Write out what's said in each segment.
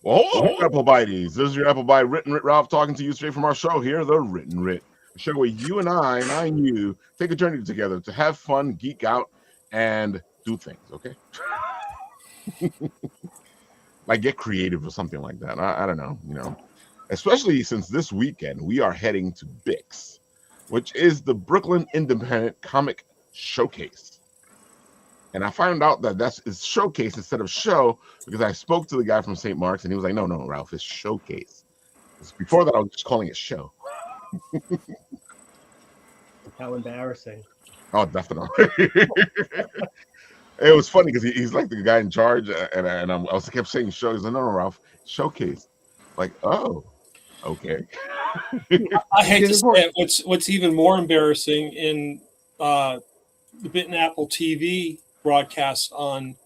Well, hold on, Apple Bites. This is your Apple Bite Written Writ Ralph talking to you straight from our show here, The Written Writ. A show where you and I and you take a journey together to have fun, geek out, and do things, okay? Like get creative or something like that. I don't know, Especially since this weekend we are heading to BIX, which is the Brooklyn Independent Comic Showcase. And I found out that it's showcase instead of show because I spoke to the guy from St. Mark's and he was like, no, Ralph, it's showcase. Before that, I was just calling it show. How embarrassing. Oh, definitely. It was funny because he's like the guy in charge, and I kept saying show. He's like, no, Ralph, showcase. Like, oh, okay. I hate to say it. What's even more embarrassing in the Bit and Apple TV broadcast on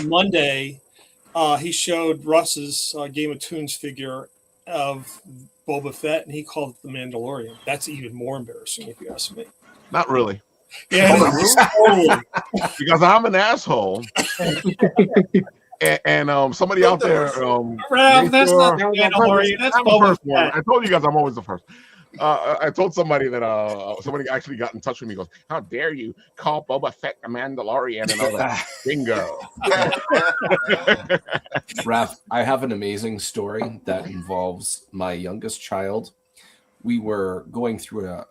Monday, he showed Russ's Game of Tunes figure of Boba Fett, and he called it the Mandalorian. That's even more embarrassing, if you ask me. Not really. Yeah, totally. Because I'm an asshole. and somebody out there, Ralph, that's not the Mandalorian. That's Boba Fett. I told you guys I'm always the first. I told somebody that somebody actually got in touch with me. Goes, how dare you call Boba Fett the Mandalorian? And I was like, bingo. Raph, I have an amazing story that involves my youngest child. We were going through a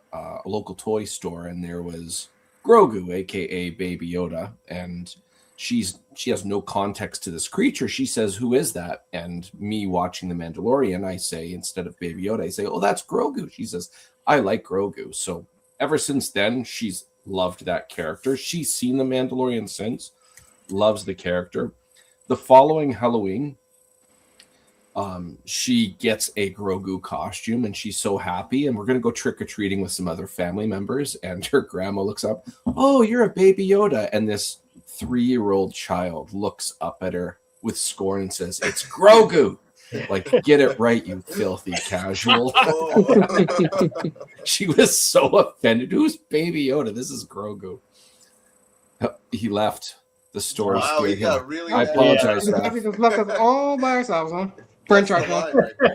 local toy store, and there was Grogu, aka Baby Yoda, and she has no context to this creature. She says, who is that? And me watching The Mandalorian, I say, instead of Baby Yoda, I say, oh, that's Grogu. She says, I like Grogu. So ever since then, she's loved that character. She's seen The Mandalorian since, loves the character. The following Halloween, she gets a Grogu costume, and she's so happy. And we're going to go trick-or-treating with some other family members. And her grandma looks up, oh, you're a Baby Yoda. And this 3-year-old child looks up at her with scorn and says, it's Grogu. Like, get it right, you filthy casual. She was so offended. Who's Baby Yoda? This is Grogu. He left the store. Wow, he got really I apologize. Yeah. We just left us all by ourselves, huh? French right now.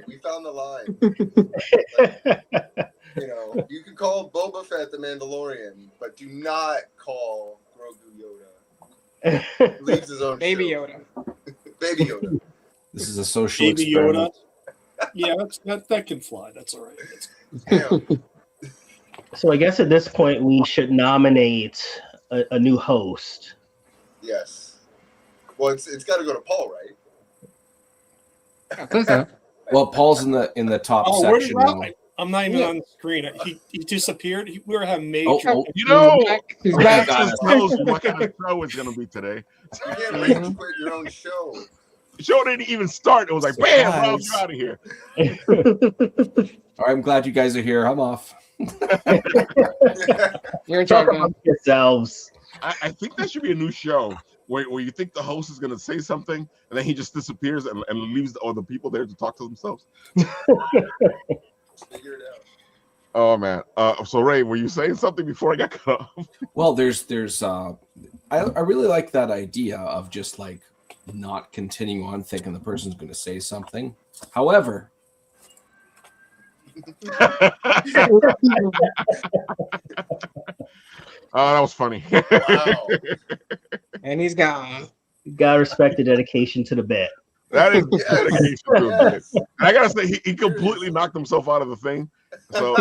We found the line. You can call Boba Fett the Mandalorian, but do not call Grogu Yoda. He leaves his own Baby show. Yoda. Baby Yoda. This is a social Baby experiment. Yoda. Yeah, that can fly. That's all right. So I guess at this point we should nominate a new host. Yes. Well, it's got to go to Paul, right? Well, Paul's in the top where did section Ralph? now. I'm not even on the screen. He disappeared. We were having major. He's back. He's back. What kind of show is going to be today? You can't rage quit your own show. The show didn't even start. It was like, bam, Ralph, you're out of here. All right, I'm glad you guys are here. I'm off. You're in charge now. Yourselves. I think that should be a new show where you think the host is going to say something and then he just disappears and leaves all the people there to talk to themselves. Figure it out. Oh man. So Ray, were you saying something before I got cut off? Well, there's I really like that idea of just like not continuing on thinking the person's going to say something. However, oh, that was funny. Wow. And he's gone. You gotta respect the dedication to the bit. That is dedication to the bit. And I gotta say, he completely knocked himself out of the thing. So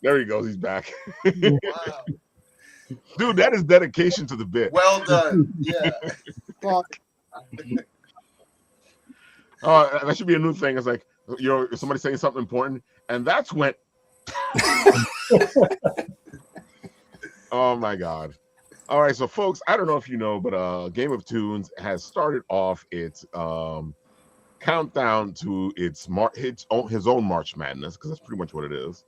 there he goes. He's back. Wow. Dude, that is dedication to the bit. Well done. Yeah. Oh, that should be a new thing. It's like somebody saying something important, and that's when. Oh my God! All right, so folks, I don't know if you know, but Game of Tunes has started off its countdown to his own March Madness, because that's pretty much what it is.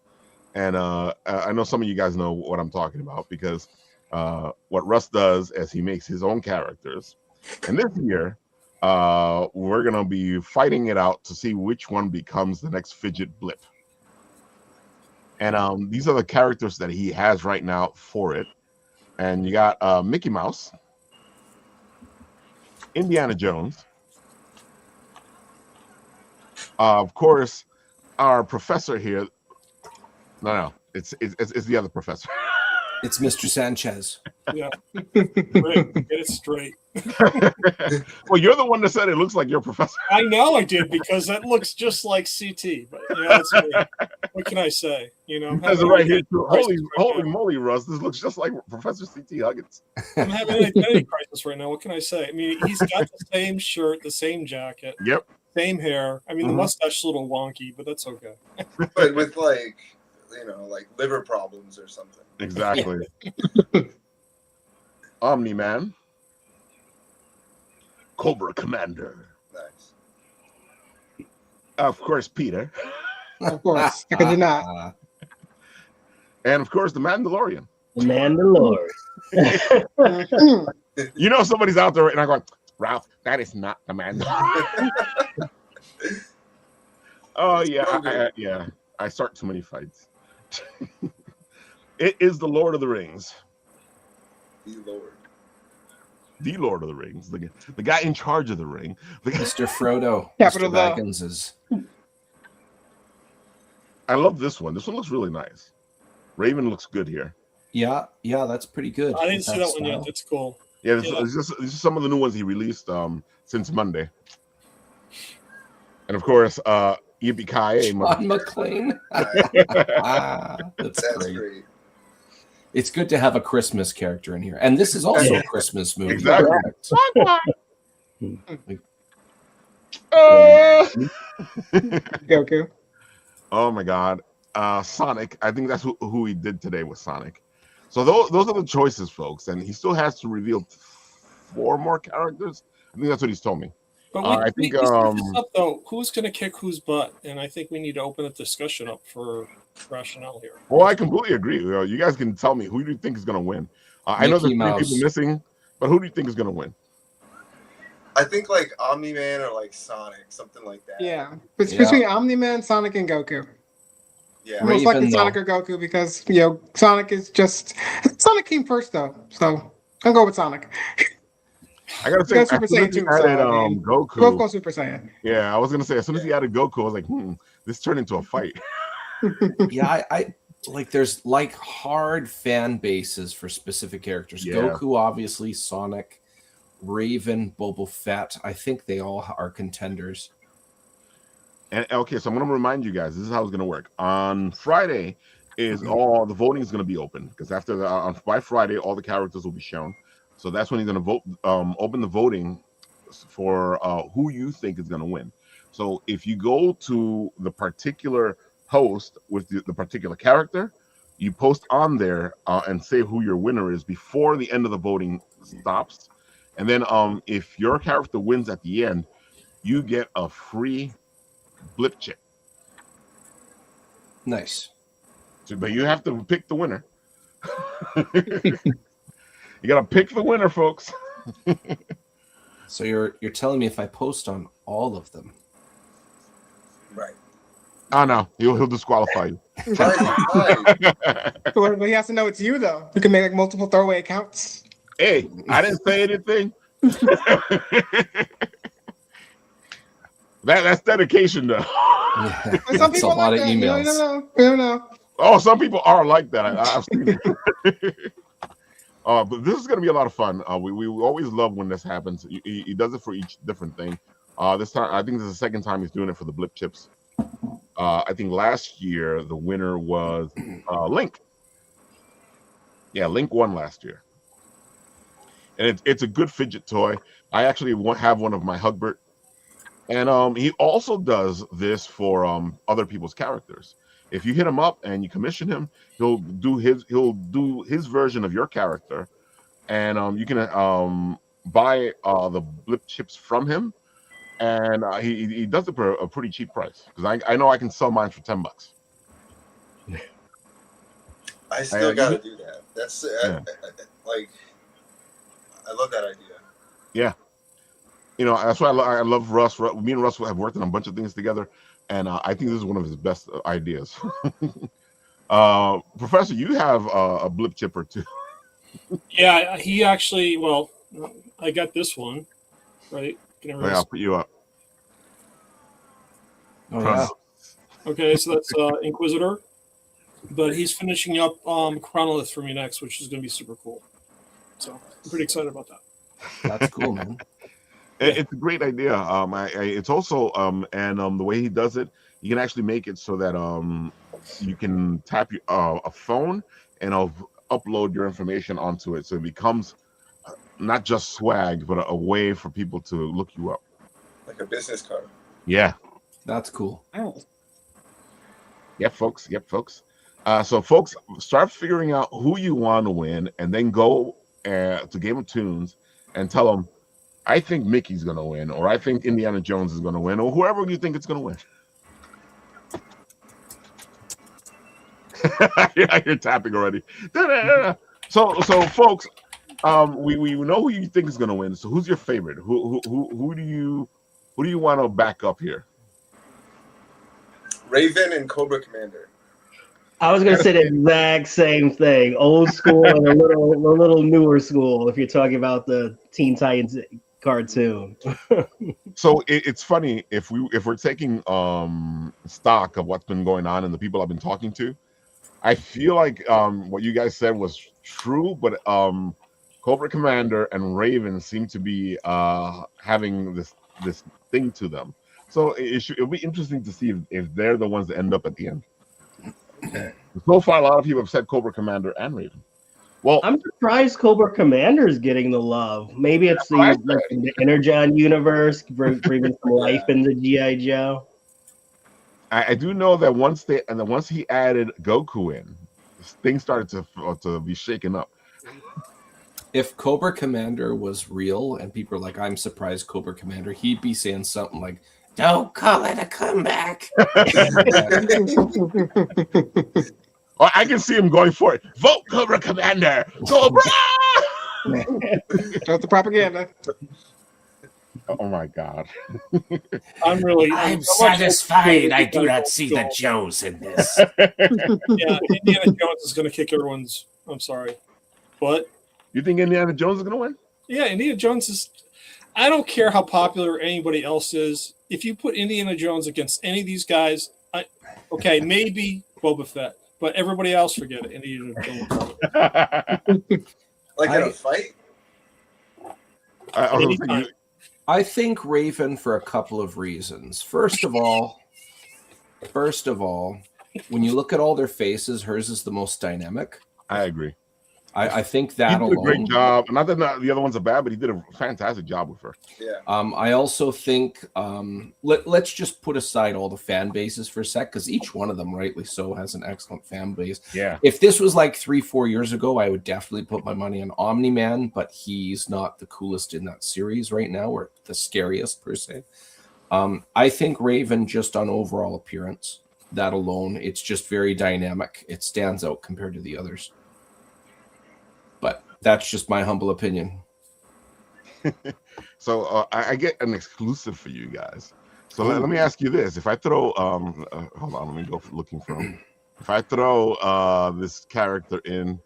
And I know some of you guys know what I'm talking about, because what Russ does is he makes his own characters, and this year we're gonna be fighting it out to see which one becomes the next Fidget Blip. And these are the characters that he has right now for it. And you got Mickey Mouse. Indiana Jones. Of course, our professor here. No, it's the other professor. It's Mr. Sanchez. Yeah. Great. Get it straight. Well, you're the one that said it looks like your professor. I know I did because that looks just like CT. But that's me. What can I say? I'm having right here too. Holy now. moly, Russ! This looks just like Professor CT Huggins. I'm having an identity crisis right now. What can I say? I mean, he's got the same shirt, the same jacket, Yep. same hair. I mean, the mustache is a little wonky, but that's okay. But with like liver problems or something. Exactly. Omni-Man. Cobra Commander. Nice. Of course, Peter. Of course. I could deny. And of course, the Mandalorian. The Mandalorian. Somebody's out there right now going, Ralph, that is not the Mandalorian. Oh, yeah. I start too many fights. It is the Lord of the Rings. The Lord of the Rings. The guy in charge of the ring. Mr. Frodo. Capital Mr. Baggins is. I love this one. This one looks really nice. Raven looks good here. Yeah, that's pretty good. I didn't see that one yet. That's cool. Yeah, this is some of the new ones he released since Monday. And of course, Yippee-ki-yay. John McClane. That's great. It's good to have a Christmas character in here. And this is also a Christmas movie. Exactly. Goku. Oh my God. Sonic. I think that's who he did today with Sonic. So those are the choices, folks. And he still has to reveal 4 more characters. I think that's what he's told me. But I think this up, though, who's going to kick whose butt? And I think we need to open the discussion up for rationale here. Well, I completely agree. You guys can tell me who do you think is going to win. I know there's 3 people missing, but who do you think is going to win? I think like Omni-Man or like Sonic, something like that. Yeah. It's between Omni-Man, Sonic, and Goku. Yeah. Most likely Sonic or Goku because, Sonic is just... Sonic came first, though. So, I'll go with Sonic. I gotta say, as soon as he added Goku, both go Super Saiyan. Yeah, I was gonna say as soon as he added Goku, I was like, this turned into a fight. Yeah, I like. There's like hard fan bases for specific characters. Yeah. Goku, obviously, Sonic, Raven, Boba Fett. I think they all are contenders. And okay, so I'm gonna remind you guys. This is how it's gonna work. On Friday, all the voting is gonna be open because by Friday, all the characters will be shown. So that's when he's going to vote, open the voting for who you think is going to win. So if you go to the particular post with the particular character, you post on there and say who your winner is before the end of the voting stops. And then if your character wins at the end, you get a free blip chip. Nice. So, but you have to pick the winner. You gotta pick the winner, folks. So you're telling me if I post on all of them, right? Oh no, he'll disqualify you. But he has to know it's you, though. You can make like multiple throwaway accounts. Hey, I didn't say anything. That's dedication, though. Yeah, that's a lot of emails. You don't know. Oh, some people are like that. I've seen it. But this is going to be a lot of fun. We always love when this happens. He does it for each different thing. This time, I think this is the second time he's doing it for the blip chips. I think last year the winner was Link. Yeah, Link won last year. And it's a good fidget toy. I actually have one of my Hugbert. And he also does this for other people's characters. If you hit him up and you commission him, he'll do his version of your character, and you can buy the blip chips from him, and he does it for a pretty cheap price because I know I can sell mine for $10. I still gotta do that. That's like I love that idea. Yeah, that's why I love Russ. Me and Russ have worked on a bunch of things together. And I think this is one of his best ideas. Professor, you have a blip chip or two. Yeah, he actually, I got this one. right? I'll put you up. Oh, yeah. Okay, so that's Inquisitor. But he's finishing up Chronolith for me next, which is going to be super cool. So I'm pretty excited about that. That's cool, man. It's a great idea. It's also and the way he does it, you can actually make it so that you can tap a phone and upload your information onto it, so it becomes not just swag, but a way for people to look you up, like a business card. Yeah, that's cool. Yep, folks. So, folks, start figuring out who you want to win, and then go to Game of Tunes and tell them, I think Mickey's going to win, or I think Indiana Jones is going to win, or whoever you think it's going to win. Yeah, you're tapping already. So, folks, we know who you think is going to win. So, who's your favorite? Who do you want to back up here? Raven and Cobra Commander. I was gonna say the exact same thing. Old school and a little newer school. If you're talking about the Teen Titans cartoon. So it's funny if we're taking stock of what's been going on and the people I've been talking to. I feel like what you guys said was true, but Cobra Commander and Raven seem to be having this thing to them. So it'll be interesting to see if they're the ones that end up at the end. So far, a lot of people have said Cobra Commander and Raven. Well, I'm surprised Cobra Commander is getting the love. Maybe it's the Energon universe bringing some life into G.I. Joe. I do know that once he added Goku in, things started to be shaken up. If Cobra Commander was real and people are like, I'm surprised Cobra Commander, he'd be saying something like, don't call it a comeback. Oh, I can see him going for it. Vote Cobra Commander. Cobra! That's the propaganda. Oh my God. I'm satisfied I do not see the Joes in this. Yeah, Indiana Jones is going to kick everyone's. I'm sorry. What? You think Indiana Jones is going to win? Yeah, Indiana Jones is. I don't care how popular anybody else is. If you put Indiana Jones against any of these guys, okay, maybe Boba Fett, but everybody else, forget it. Indiana Jones. Like in a fight? I think Raven for a couple of reasons. First of all, when you look at all their faces, hers is the most dynamic. I agree. I think that he did a great job. Not that the other ones are bad, but he did a fantastic job with her. Yeah. I also think let's just put aside all the fan bases for a sec, because each one of them, rightly so, has an excellent fan base. Yeah. If this was like 3-4 years ago, I would definitely put my money on Omni-Man, but he's not the coolest in that series right now, or the scariest per se. I think Raven, just on overall appearance, that alone, it's just very dynamic. It stands out compared to the others. But that's just my humble opinion. So I get an exclusive for you guys. So let me ask you this: if I throw, hold on, let me go looking for him. If I throw this character in,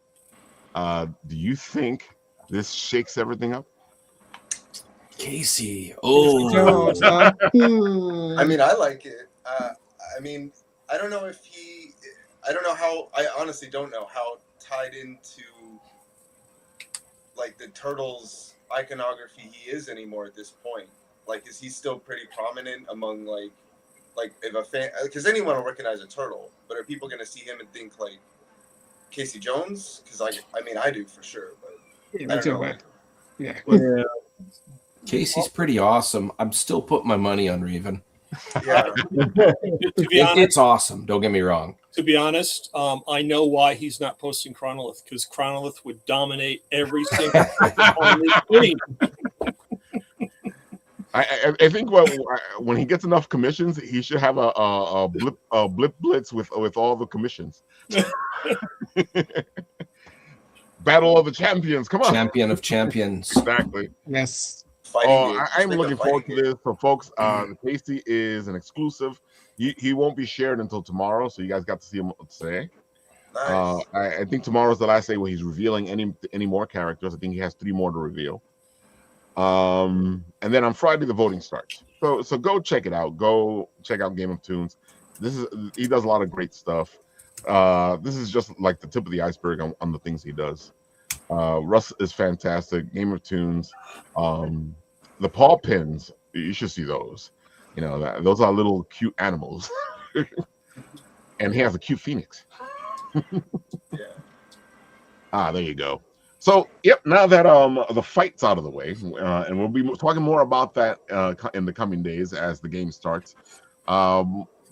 do you think this shakes everything up? Casey, oh, I mean, I like it. I mean, I don't know if I don't know how. I honestly don't know how tied into like the Turtles iconography he is anymore at this point. Like, is he still pretty prominent among like if a fan? Because anyone will recognize a turtle, but are people going to see him and think like Casey Jones? Because I mean, I do for sure, but I don't know. Yeah. Casey's pretty awesome. I'm still putting my money on Raven. Yeah. To be honest, It's awesome. Don't get me wrong. To be honest, I know why he's not posting Chronolith, because Chronolith would dominate every single on the screen. I think when he gets enough commissions, he should have a blip blitz with all the commissions. Battle of the Champions. Come on. Champion of champions. Exactly. Yes. I'm looking forward to this. So, folks, Casey is an exclusive. He won't be shared until tomorrow, so you guys got to see him today. Nice. I think tomorrow's the last day where he's revealing any more characters. I think he has 3 more to reveal. And then on Friday the voting starts. So go check it out. Go check out Game of Tunes. He does a lot of great stuff. This is just like the tip of the iceberg on the things he does. Russ is fantastic. Game of Tunes. The paw pins, you should see those. Those are little cute animals. And he has a cute phoenix. Yeah. There you go. So, yep, now that the fight's out of the way, and we'll be talking more about that in the coming days as the game starts.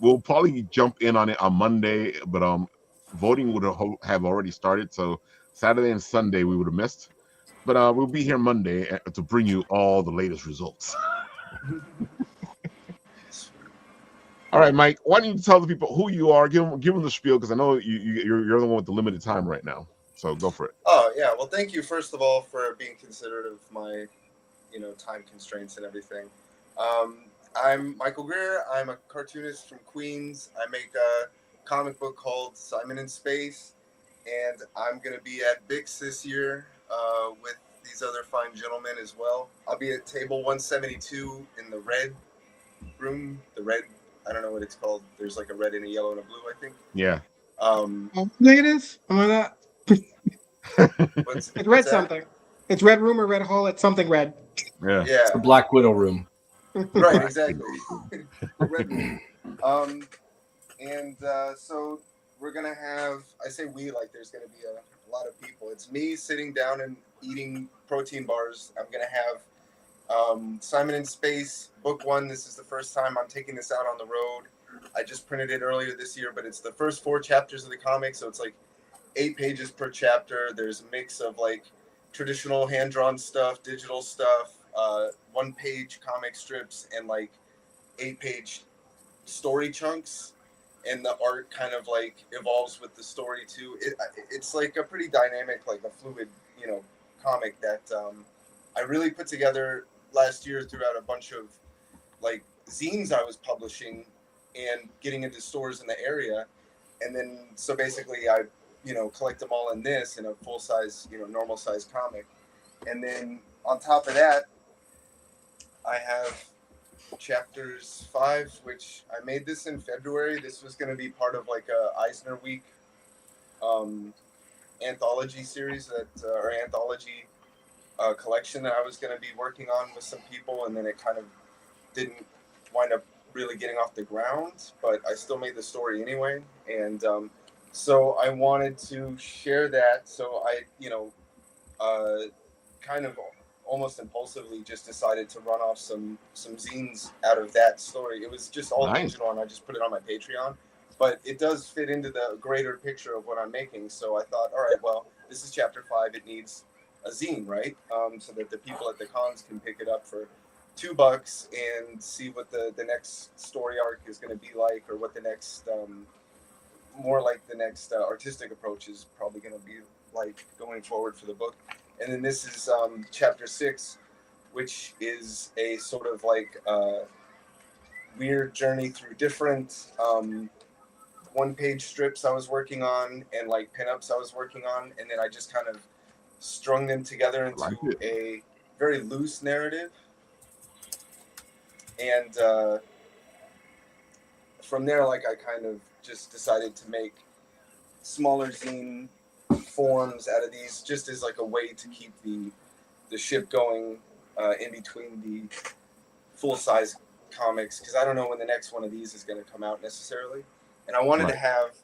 We'll probably jump in on it on Monday, but voting would have already started, so Saturday and Sunday we would have missed. But we'll be here Monday to bring you all the latest results. All right, Mike, why don't you tell the people who you are? Give them the spiel, because I know you're the one with the limited time right now. So go for it. Oh, yeah. Well, thank you, first of all, for being considerate of my, time constraints and everything. I'm Michael Greer. I'm a cartoonist from Queens. I make a comic book called Simon in Space, and I'm going to be at Bix this year with these other fine gentlemen as well. I'll be at table 172 in the red room. The red, I don't know what it's called. There's like a red and a yellow and a blue, I think. Yeah. I think it is. Am I not? It's red something. It's red room or red hall. It's something red. Yeah. It's the Black Widow room. Right, exactly. Red room. So we're gonna have. I say we like there's gonna be a lot of people. It's me sitting down and eating protein bars. I'm gonna have Simon in Space book 1. This is the first time I'm taking this out on the road. I just printed it earlier this year, but it's the first 4 chapters of the comic, so it's like 8 pages per chapter. There's a mix of like traditional hand-drawn stuff, digital stuff, 1-page comic strips, and like 8-page story chunks. And the art kind of like evolves with the story too. It's like a pretty dynamic, like a fluid, comic that I really put together last year throughout a bunch of like zines I was publishing and getting into stores in the area. And then, so basically I collect them all in this in a full size, normal size comic. And then on top of that, I have chapters 5, which I made this in February. This was going to be part of like a Eisner Week anthology series or anthology collection that I was going to be working on with some people. And then it kind of didn't wind up really getting off the ground, but I still made the story anyway. And, so I wanted to share that. So I, kind of almost impulsively just decided to run off some zines out of that story. It was just all digital, and I just put it on my Patreon. But it does fit into the greater picture of what I'm making. So I thought, all right, well, this is chapter 5. It needs a zine, right? So that the people at the cons can pick it up for $2 and see what the next story arc is going to be like, or what the next more like the next artistic approach is probably going to be like going forward for the book. And then this is chapter 6, which is a sort of like weird journey through different 1-page strips I was working on and like pinups I was working on, and then I just kind of strung them together into a very loose narrative. And from there, like I kind of just decided to make smaller zine forms out of these, just as like a way to keep the ship going in between the full-size comics, because I don't know when the next one of these is going to come out necessarily. And I wanted to have,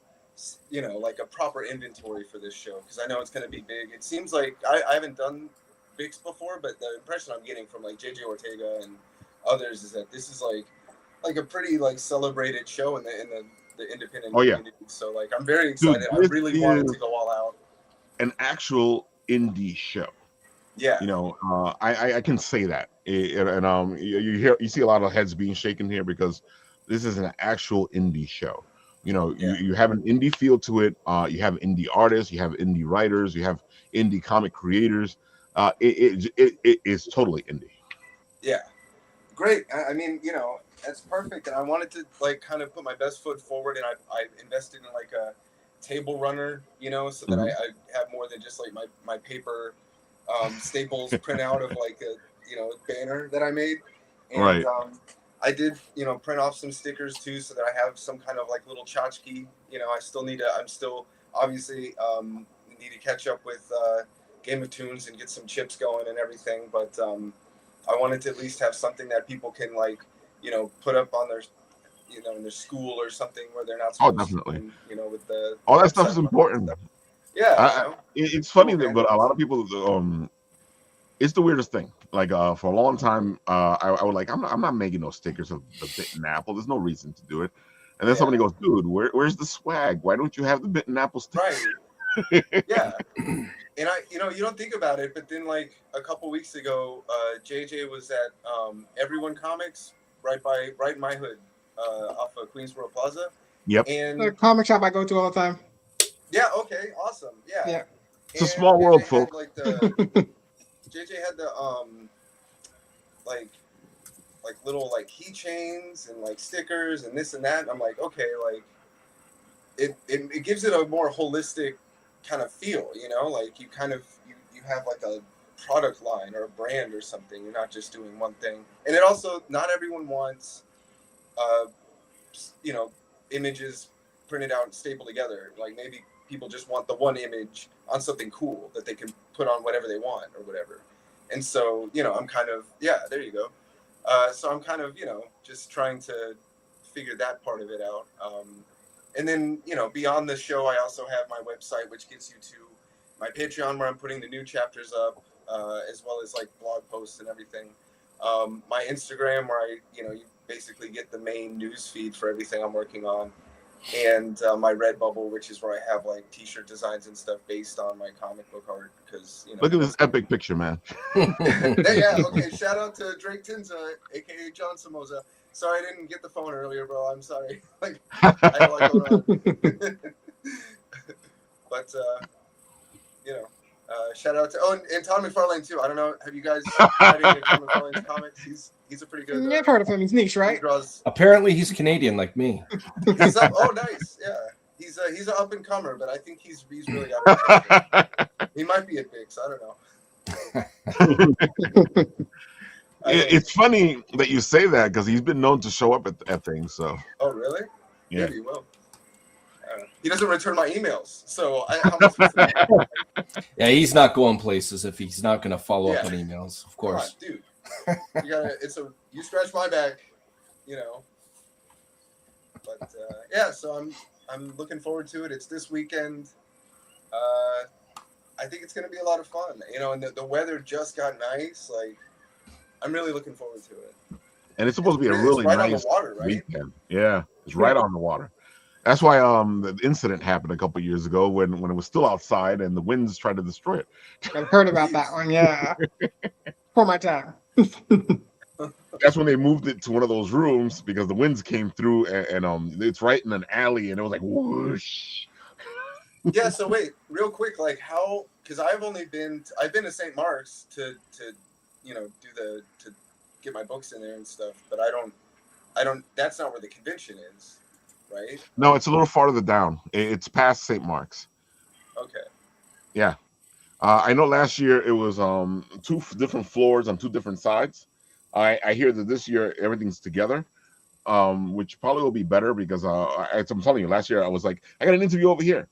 like a proper inventory for this show, because I know it's going to be big. It seems like I haven't done Bix before, but the impression I'm getting from like JJ Ortega and others is that this is like a pretty like celebrated show in the independent community. So like I'm very excited. I really wanted to go all out. An actual indie show. Yeah. I can say that. And you see a lot of heads being shaken here, because this is an actual indie show. You have an indie feel to it. You have indie artists, you have indie writers, you have indie comic creators. It is totally indie. Yeah. Great. I mean, that's perfect. And I wanted to like kind of put my best foot forward, and I invested in like a table runner, so that I have more than just like my paper Staples printout of like a banner that I made, and Right. I did print off some stickers too, so that I have some kind of like little tchotchke. I'm still obviously need to catch up with Game of Tunes and get some chips going and everything, but I wanted to at least have something that people can like put up on their in their school or something where they're not supposed definitely. to, with the All that stuff is important. Yeah, it's funny that, but a lot of people, it's the weirdest thing. Like for a long time, I was like, I'm not making no stickers of the Bitten Apple. There's no reason to do it. And then somebody goes, dude, where's the swag? Why don't you have the Bitten Apple sticker? Right. Yeah. And you don't think about it, but then like a couple weeks ago, JJ was at Everyone Comics right in my hood, off of Queensboro Plaza. Yep. And The comic shop I go to all the time. yeah, okay, awesome. Yeah. Yeah. It's a small world, JJ folks. had, JJ had the like little like keychains and like stickers and this and that. And I'm like, okay, like it gives it a more holistic kind of feel, like you kind of you have like a product line or a brand or something. You're not just doing one thing. And it also, not everyone wants images printed out and stapled together. Like maybe people just want the one image on something cool that they can put on whatever they want or whatever. And so, I'm kind of, there you go. So I'm kind of, just trying to figure that part of it out. And then, beyond the show, I also have my website, which gets you to my Patreon, where I'm putting the new chapters up, as well as like blog posts and everything. My Instagram, where I, you basically get the main news feed for everything I'm working on. And my Redbubble, which is where I have like t-shirt designs and stuff based on my comic book art. Because Look at this epic picture, man. Yeah, okay. Shout out to Drake Tinza, aka John Samoza. Sorry I didn't get the phone earlier, bro. I'm sorry. Like, I had a lot going on. But shout out to and Todd McFarlane too. I don't know. Have you guys read any of Todd McFarlane's comics? He's a pretty good. I've heard of him. He's niche, right? Apparently, he's Canadian like me. He's up. Oh, nice. Yeah, he's an up and comer, but I think he's really got. He might be at Bix. I don't know. It's funny that you say that because he's been known to show up at things. So. Oh really? Yeah. Maybe he will. He doesn't return my emails, so how am I supposed to Yeah, he's not going places if he's not going to follow up on emails. Of course, dude. You scratch my back, But so I'm looking forward to it. It's this weekend. I think it's going to be a lot of fun, and the weather just got nice. Like, I'm really looking forward to it. And it's supposed to be a really right nice on the water, right? weekend. Yeah, it's right on the water. That's why the incident happened a couple years ago when it was still outside and the winds tried to destroy it. I've heard about that one. Yeah. For my time. That's when they moved it to one of those rooms because the winds came through and it's right in an alley and it was like whoosh. Yeah. So wait, real quick, like how? Because I've been to St. Mark's to to get my books in there and stuff, but I don't. That's not where the convention is. Right? No, it's a little farther down. It's past St. Mark's. Okay. Yeah. I know last year it was 2 different floors on 2 different sides. I hear that this year everything's together, which probably will be better because I'm telling you, last year I was like, I got an interview over here.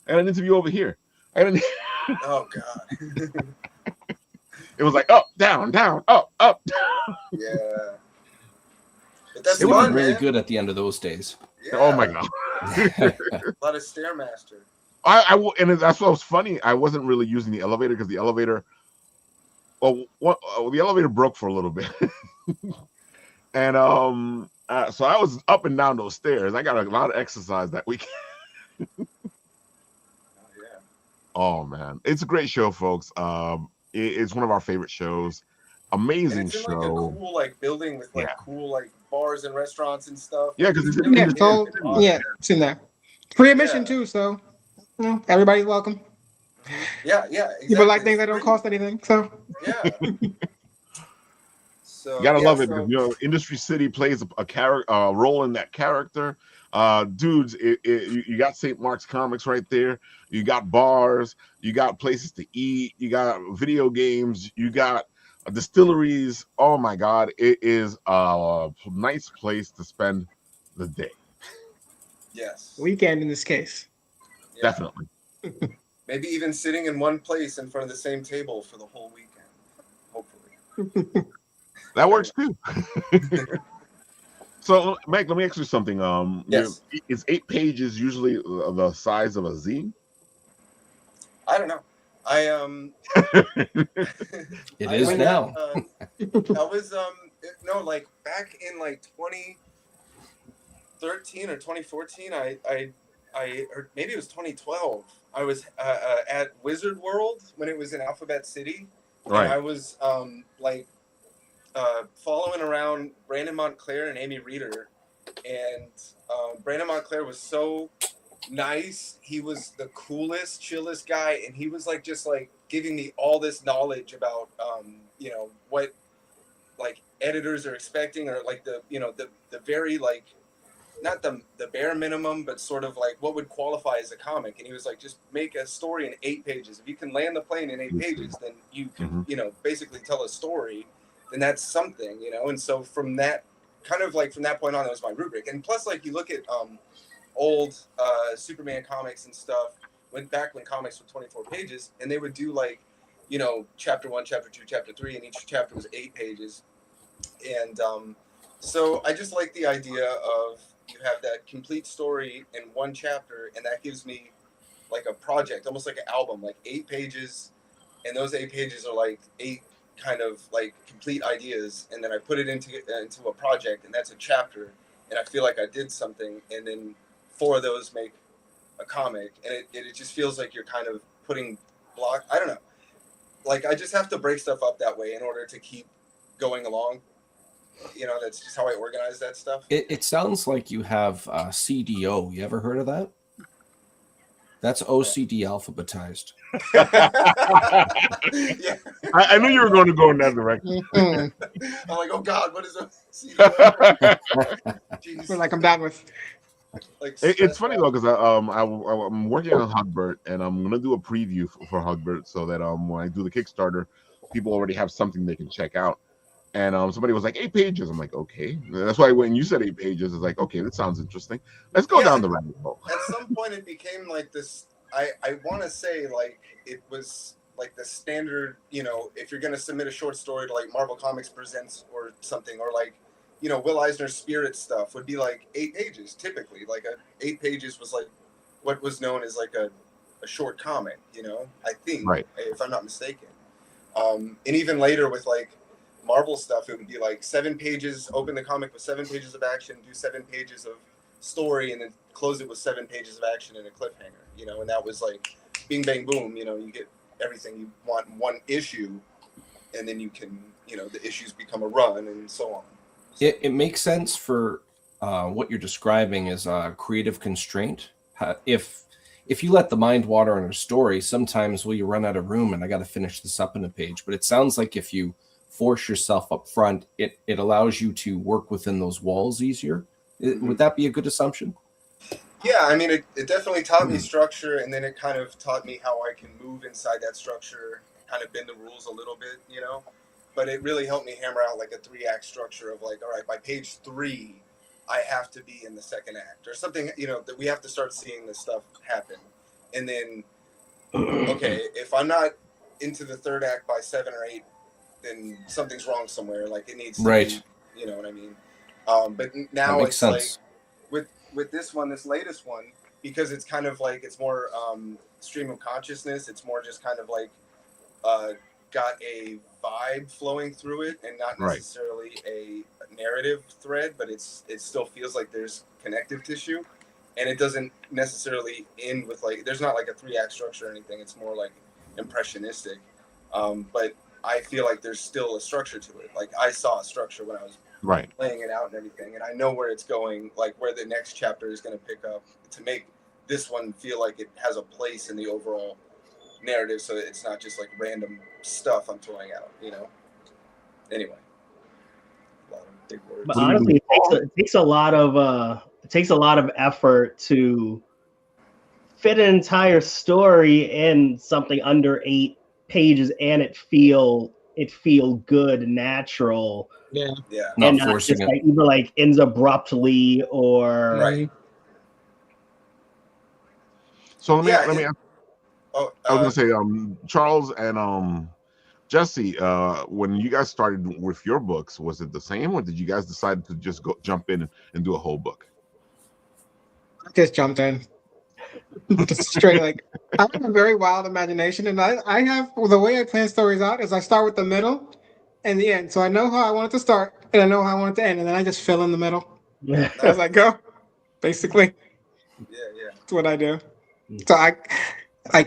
I got an interview over here. Oh, God. It was like up, down, up. Yeah. But that's it was fun, really man. good at the end of those days. Yeah. Oh my God. A lot of Stairmaster. And that's what was funny. I wasn't really using the elevator because the elevator, the elevator broke for a little bit. And so I was up and down those stairs. I got a lot of exercise that weekend. Oh man, it's a great show, folks. It's one of our favorite shows. Amazing and it's in, show. Like a cool building with cool bars and restaurants and stuff. Yeah, because it's it's in there. Free admission too, so everybody's welcome. Yeah, exactly. People like things that don't cost anything, so yeah. So you gotta love it. Industry City plays a character, role in that character. Dudes, you got St. Mark's Comics right there. You got bars, you got places to eat, you got video games, you got distilleries. Oh my God, it is a nice place to spend the day. Yes. Weekend in this case. Yeah. Definitely. Maybe even sitting in one place in front of the same table for the whole weekend. Hopefully. That works too. So, Mike, let me ask you something. Yes. Is 8 pages usually the size of a zine? I don't know. It is now. I was no, like back in like 2013 or 2014. I or maybe it was 2012. I was at Wizard World when it was in Alphabet City, Right. and I was following around Brandon Montclair and Amy Reeder, and Brandon Montclair was so nice. He was the coolest, chillest guy, and he was like just like giving me all this knowledge about you know, what like editors are expecting, or like the, you know, the very like, not the bare minimum, but sort of like what would qualify as a comic. And he was like, just make a story in 8 pages. If you can land the plane in 8 pages, then you can, you know, basically tell a story, then that's something, you know. And so from that kind of like, from that point on, that was my rubric. And plus, like, you look at old Superman comics and stuff, went back when comics were 24 pages, and they would do like, you know, chapter 1, chapter 2, chapter 3, and each chapter was 8 pages. And so I just like the idea of, you have that complete story in one chapter, and that gives me like a project, almost like an album, like 8 pages, and those 8 pages are like 8 kind of like complete ideas, and then I put it into a project, and that's a chapter, and I feel like I did something, and then 4 of those make a comic, and it just feels like you're kind of putting block. I don't know, like I just have to break stuff up that way in order to keep going along. You know, that's just how I organize that stuff. It sounds like you have CDO. You ever heard of that? That's OCD alphabetized. Yeah. I knew you were going to go in that direction. I'm like, oh God, what is OCD? We're like, I'm done with. Like, It's funny though, because I'm working on Hugbert, and I'm gonna do a preview for Hugbert, so that when I do the Kickstarter, people already have something they can check out. And somebody was like 8 pages. I'm like, okay. That's why when you said 8 pages, it's like, okay, that sounds interesting. Let's go down the rabbit hole. At some point, it became like this. I want to say like it was like the standard. You know, if you're gonna submit a short story to like Marvel Comics Presents or something, or like, you know, Will Eisner's Spirit stuff would be like 8 pages typically. Like 8 pages was like what was known as like a short comic. You know, I think, right, if I'm not mistaken. And even later with like Marvel stuff, it would be like 7 pages, open the comic with 7 pages of action, do 7 pages of story, and then close it with 7 pages of action and a cliffhanger, you know. And that was like bing bang boom, you know, you get everything you want in one issue, and then you can, you know, the issues become a run and so on. So, it makes sense for what you're describing as a creative constraint. If you let the mind water on a story, sometimes you run out of room, and I got to finish this up in a page. But it sounds like if you force yourself up front, it allows you to work within those walls easier. Would that be a good assumption? Yeah, I mean, it definitely taught me structure, and then it kind of taught me how I can move inside that structure, kind of bend the rules a little bit, you know. But it really helped me hammer out like a 3-act structure of like, all right, by page 3, I have to be in the 2nd act or something, you know, that we have to start seeing this stuff happen. And then, okay, if I'm not into the 3rd act by 7 or 8, then something's wrong somewhere. Like it needs to be, you know what I mean? But now it's sense. Like with this one, this latest one, because it's kind of like, it's more stream of consciousness. It's more just kind of like got a vibe flowing through it, and not necessarily a narrative thread, but it still feels like there's connective tissue, and it doesn't necessarily end with like, there's not like a 3-act structure or anything. It's more like impressionistic. But I feel like there's still a structure to it. Like I saw a structure when I was laying it out and everything, and I know where it's going, like where the next chapter is going to pick up to make this one feel like it has a place in the overall narrative, so that it's not just like random stuff I'm throwing out, you know. Anyway, a lot of big words. But honestly, it takes a lot of takes a lot of effort to fit an entire story in something under 8 pages and it feel good and natural. Yeah. And not just like either like ends abruptly or right. So let me ask, I was gonna say, Charles and Jesse, when you guys started with your books, was it the same, or did you guys decide to just jump in and do a whole book? I just jumped in. Just straight, like, I have a very wild imagination, and I have, the way I plan stories out is I start with the middle and the end. So I know how I want it to start and I know how I want it to end, and then I just fill in the middle as I go. Basically, that's what I do. So I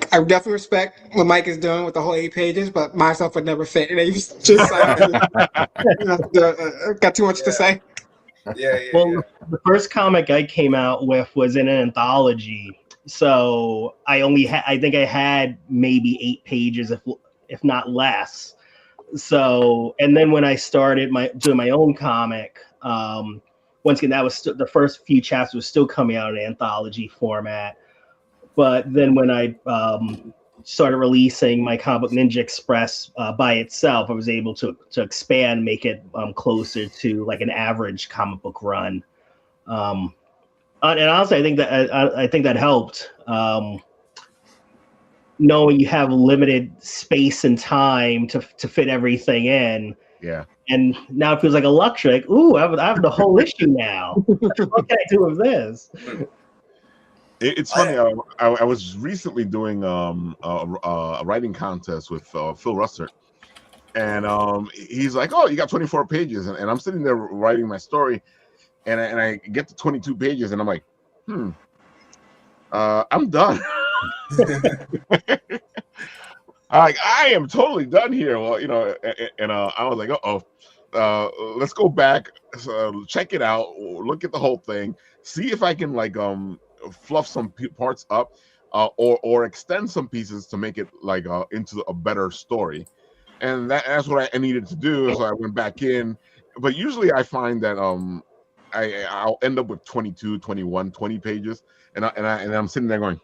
definitely respect what Mike is doing with the whole 8 pages, but myself would never fit. And just got too much to say. Well, the first comic I came out with was in an anthology, so I think I had maybe 8 pages, if not less. So, and then when I started doing my own comic, once again, that was the first few chapters was still coming out in anthology format. But then when I started releasing my comic book Ninja Express by itself, I was able to expand, make it closer to like an average comic book run. And honestly, I think that helped. Knowing you have limited space and time to fit everything in. Yeah. And now it feels like a luxury. Like, ooh, I have the whole issue now. What can I do with this? It's funny. I was recently doing a writing contest with Phil Russert, and he's like, "Oh, you got 24 pages," and I'm sitting there writing my story, and I get to 22 pages, and I'm like, I'm done. I am totally done here. Well, and I was like, let's go back, check it out, look at the whole thing, see if I can fluff some parts up, or extend some pieces to make it into a better story. And that's what I needed to do. So I went back in, but usually I find that I'll end up with 22, 21, 20 pages, and I'm sitting there going,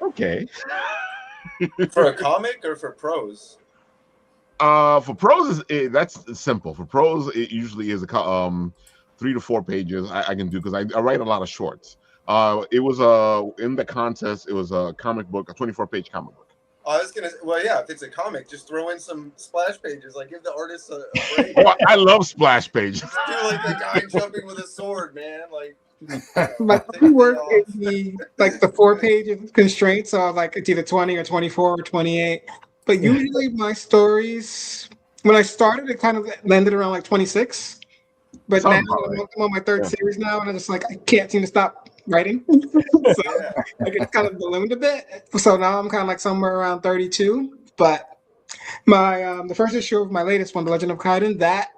okay. For a comic or for prose? For prose, that's simple. For prose, it usually is 3 to 4 pages I can do, because I write a lot of shorts. It was in the contest. It was a comic book, a 24-page comic book. I was gonna. Well, yeah. If it's a comic, just throw in some splash pages. Like, give the artist a break. Oh, I love splash pages. Do like the guy jumping with a sword, man. Like, my work is the 4-page constraint, so it's either 20 or 24 or 28. But usually my stories, when I started, it kind of landed around 26. But now I'm on my 3rd series now, and I'm just I can't seem to stop writing. So it's kind of ballooned a bit. So now I'm kind of somewhere around 32. But my the first issue of my latest one, The Legend of Kaiden, that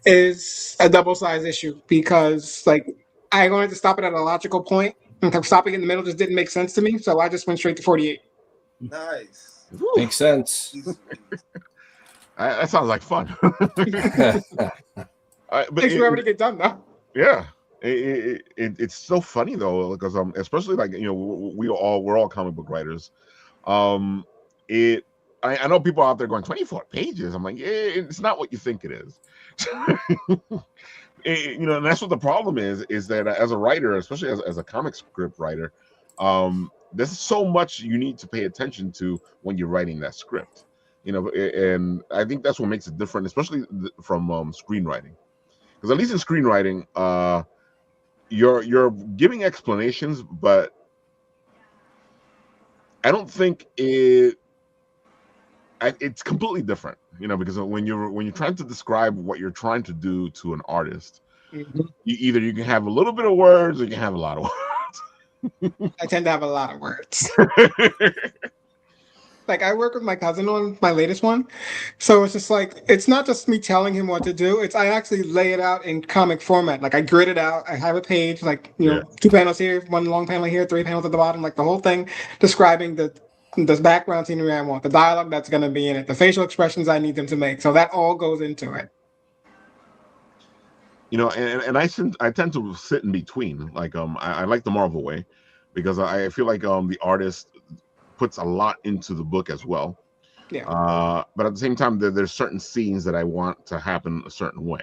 is a double-sized issue, because I wanted to stop it at a logical point, and stopping in the middle just didn't make sense to me. So I just went straight to 48. Nice. Makes sense. That sounds like fun. But takes forever to get done, though. Yeah, it's so funny though, because especially we're all comic book writers. I know people out there going 24 pages. I'm like, it's not what you think it is. And that's what the problem is that as a writer, especially as a comic script writer, there's so much you need to pay attention to when you're writing that script. And I think that's what makes it different, especially from screenwriting. Because at least in screenwriting, you're giving explanations, but I don't think it's completely different. Because when you're trying to describe what you're trying to do to an artist, you can have a little bit of words, or you can have a lot of words. I tend to have a lot of words. I work with my cousin on my latest one, so it's just it's not just me telling him what to do. I actually lay it out in comic format. I grid it out. I have a page, 2 panels here, 1 long panel here, 3 panels at the bottom, the whole thing, describing the background scenery I want, the dialogue that's going to be in it, the facial expressions I need them to make. So that all goes into it. I tend to sit in between. Like I like the Marvel way because I feel like the artist puts a lot into the book as well. Yeah. But at the same time, there's certain scenes that I want to happen a certain way,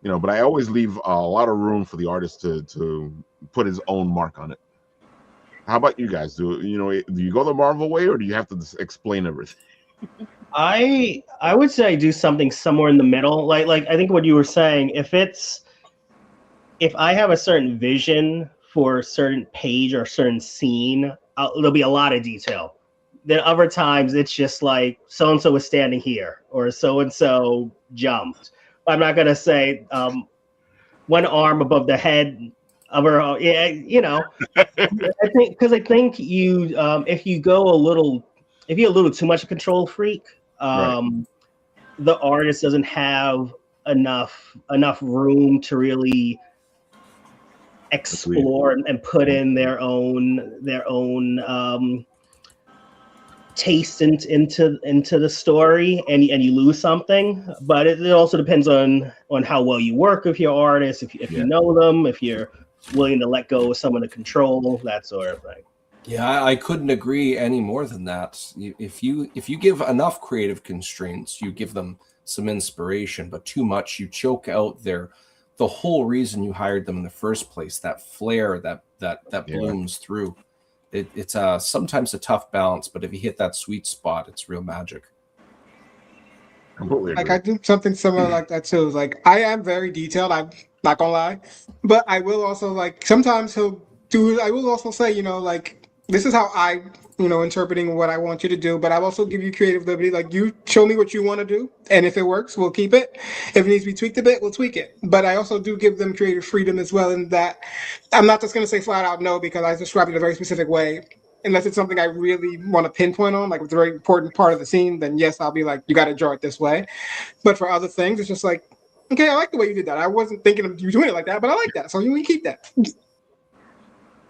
but I always leave a lot of room for the artist to put his own mark on it. How about you guys? Do you go the Marvel way, or do you have to just explain everything? I would say I do something somewhere in the middle. Like I think what you were saying, if I have a certain vision for a certain page or a certain scene, there'll be a lot of detail. Then other times it's just like so and so was standing here or so and so jumped. I'm not gonna say one arm above the head, other yeah, I think you if you go a little if you're a little too much a control freak, Right. the artist doesn't have enough room to really explore and put in their own taste into the story, and you lose something. But it also depends on how well you work with your artists, if you know them, if you're willing to let go of some of the control, that sort of thing. Yeah, I couldn't agree any more than that. If you give enough creative constraints, you give them some inspiration, but too much, you choke out the whole reason you hired them in the first place. That flair that blooms through. It's sometimes a tough balance, but if you hit that sweet spot, it's real magic. Completely agree. Like I do something similar like that too. Like I am very detailed. I'm not gonna lie, but I will also like sometimes he'll do. I will also say, like this is how I, interpreting what I want you to do. But I'll also give you creative liberty. Like you show me what you want to do, and if it works, we'll keep it. If it needs to be tweaked a bit, we'll tweak it. But I also do give them creative freedom as well. In that I'm not just gonna say flat out no because I described it in a very specific way. Unless it's something I really want to pinpoint on, like it's a very important part of the scene, then yes, I'll be like, you got to draw it this way. But for other things, it's just like, okay, I like the way you did that. I wasn't thinking of you doing it like that, but I like that. So you keep that.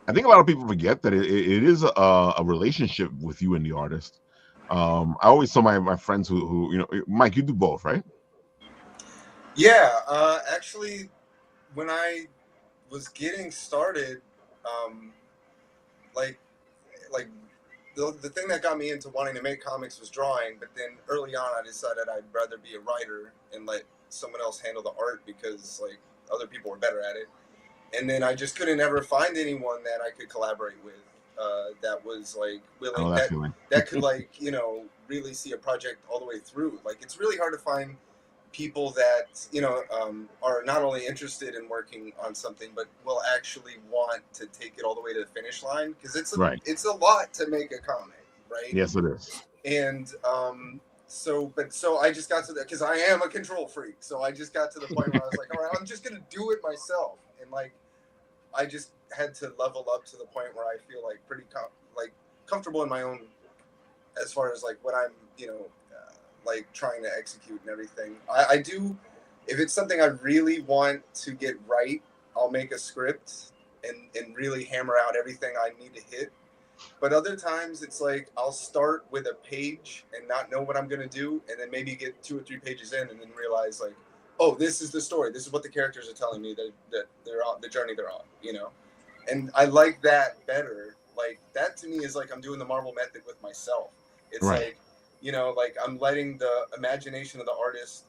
I think a lot of people forget that it is a relationship with you and the artist. I always tell my friends who Mike, you do both, right? Yeah, actually, when I was getting started, like the thing that got me into wanting to make comics was drawing. But then early on, I decided I'd rather be a writer and let someone else handle the art because like other people were better at it. And then I just couldn't ever find anyone that I could collaborate with that was like willing that could like really see a project all the way through. Like it's really hard to find people that are not only interested in working on something but will actually want to take it all the way to the finish line because it's a lot to make a comic, right? Yes, it is. And so I just got to that because I am a control freak. So I just got to the point where I was like, all right, I'm just gonna do it myself, and like I just had to level up to the point where I feel like pretty comfortable in my own as far as like what I'm like trying to execute and everything. I do, if it's something I really want to get right, I'll make a script and really hammer out everything I need to hit. But other times it's like I'll start with a page and not know what I'm going to do, and then maybe get 2 or 3 pages in and then realize like, oh, this is the story. This is what the characters are telling me that they're on the journey they're on, And I like that better. Like that to me is like I'm doing the Marvel method with myself. It's like, like I'm letting the imagination of the artist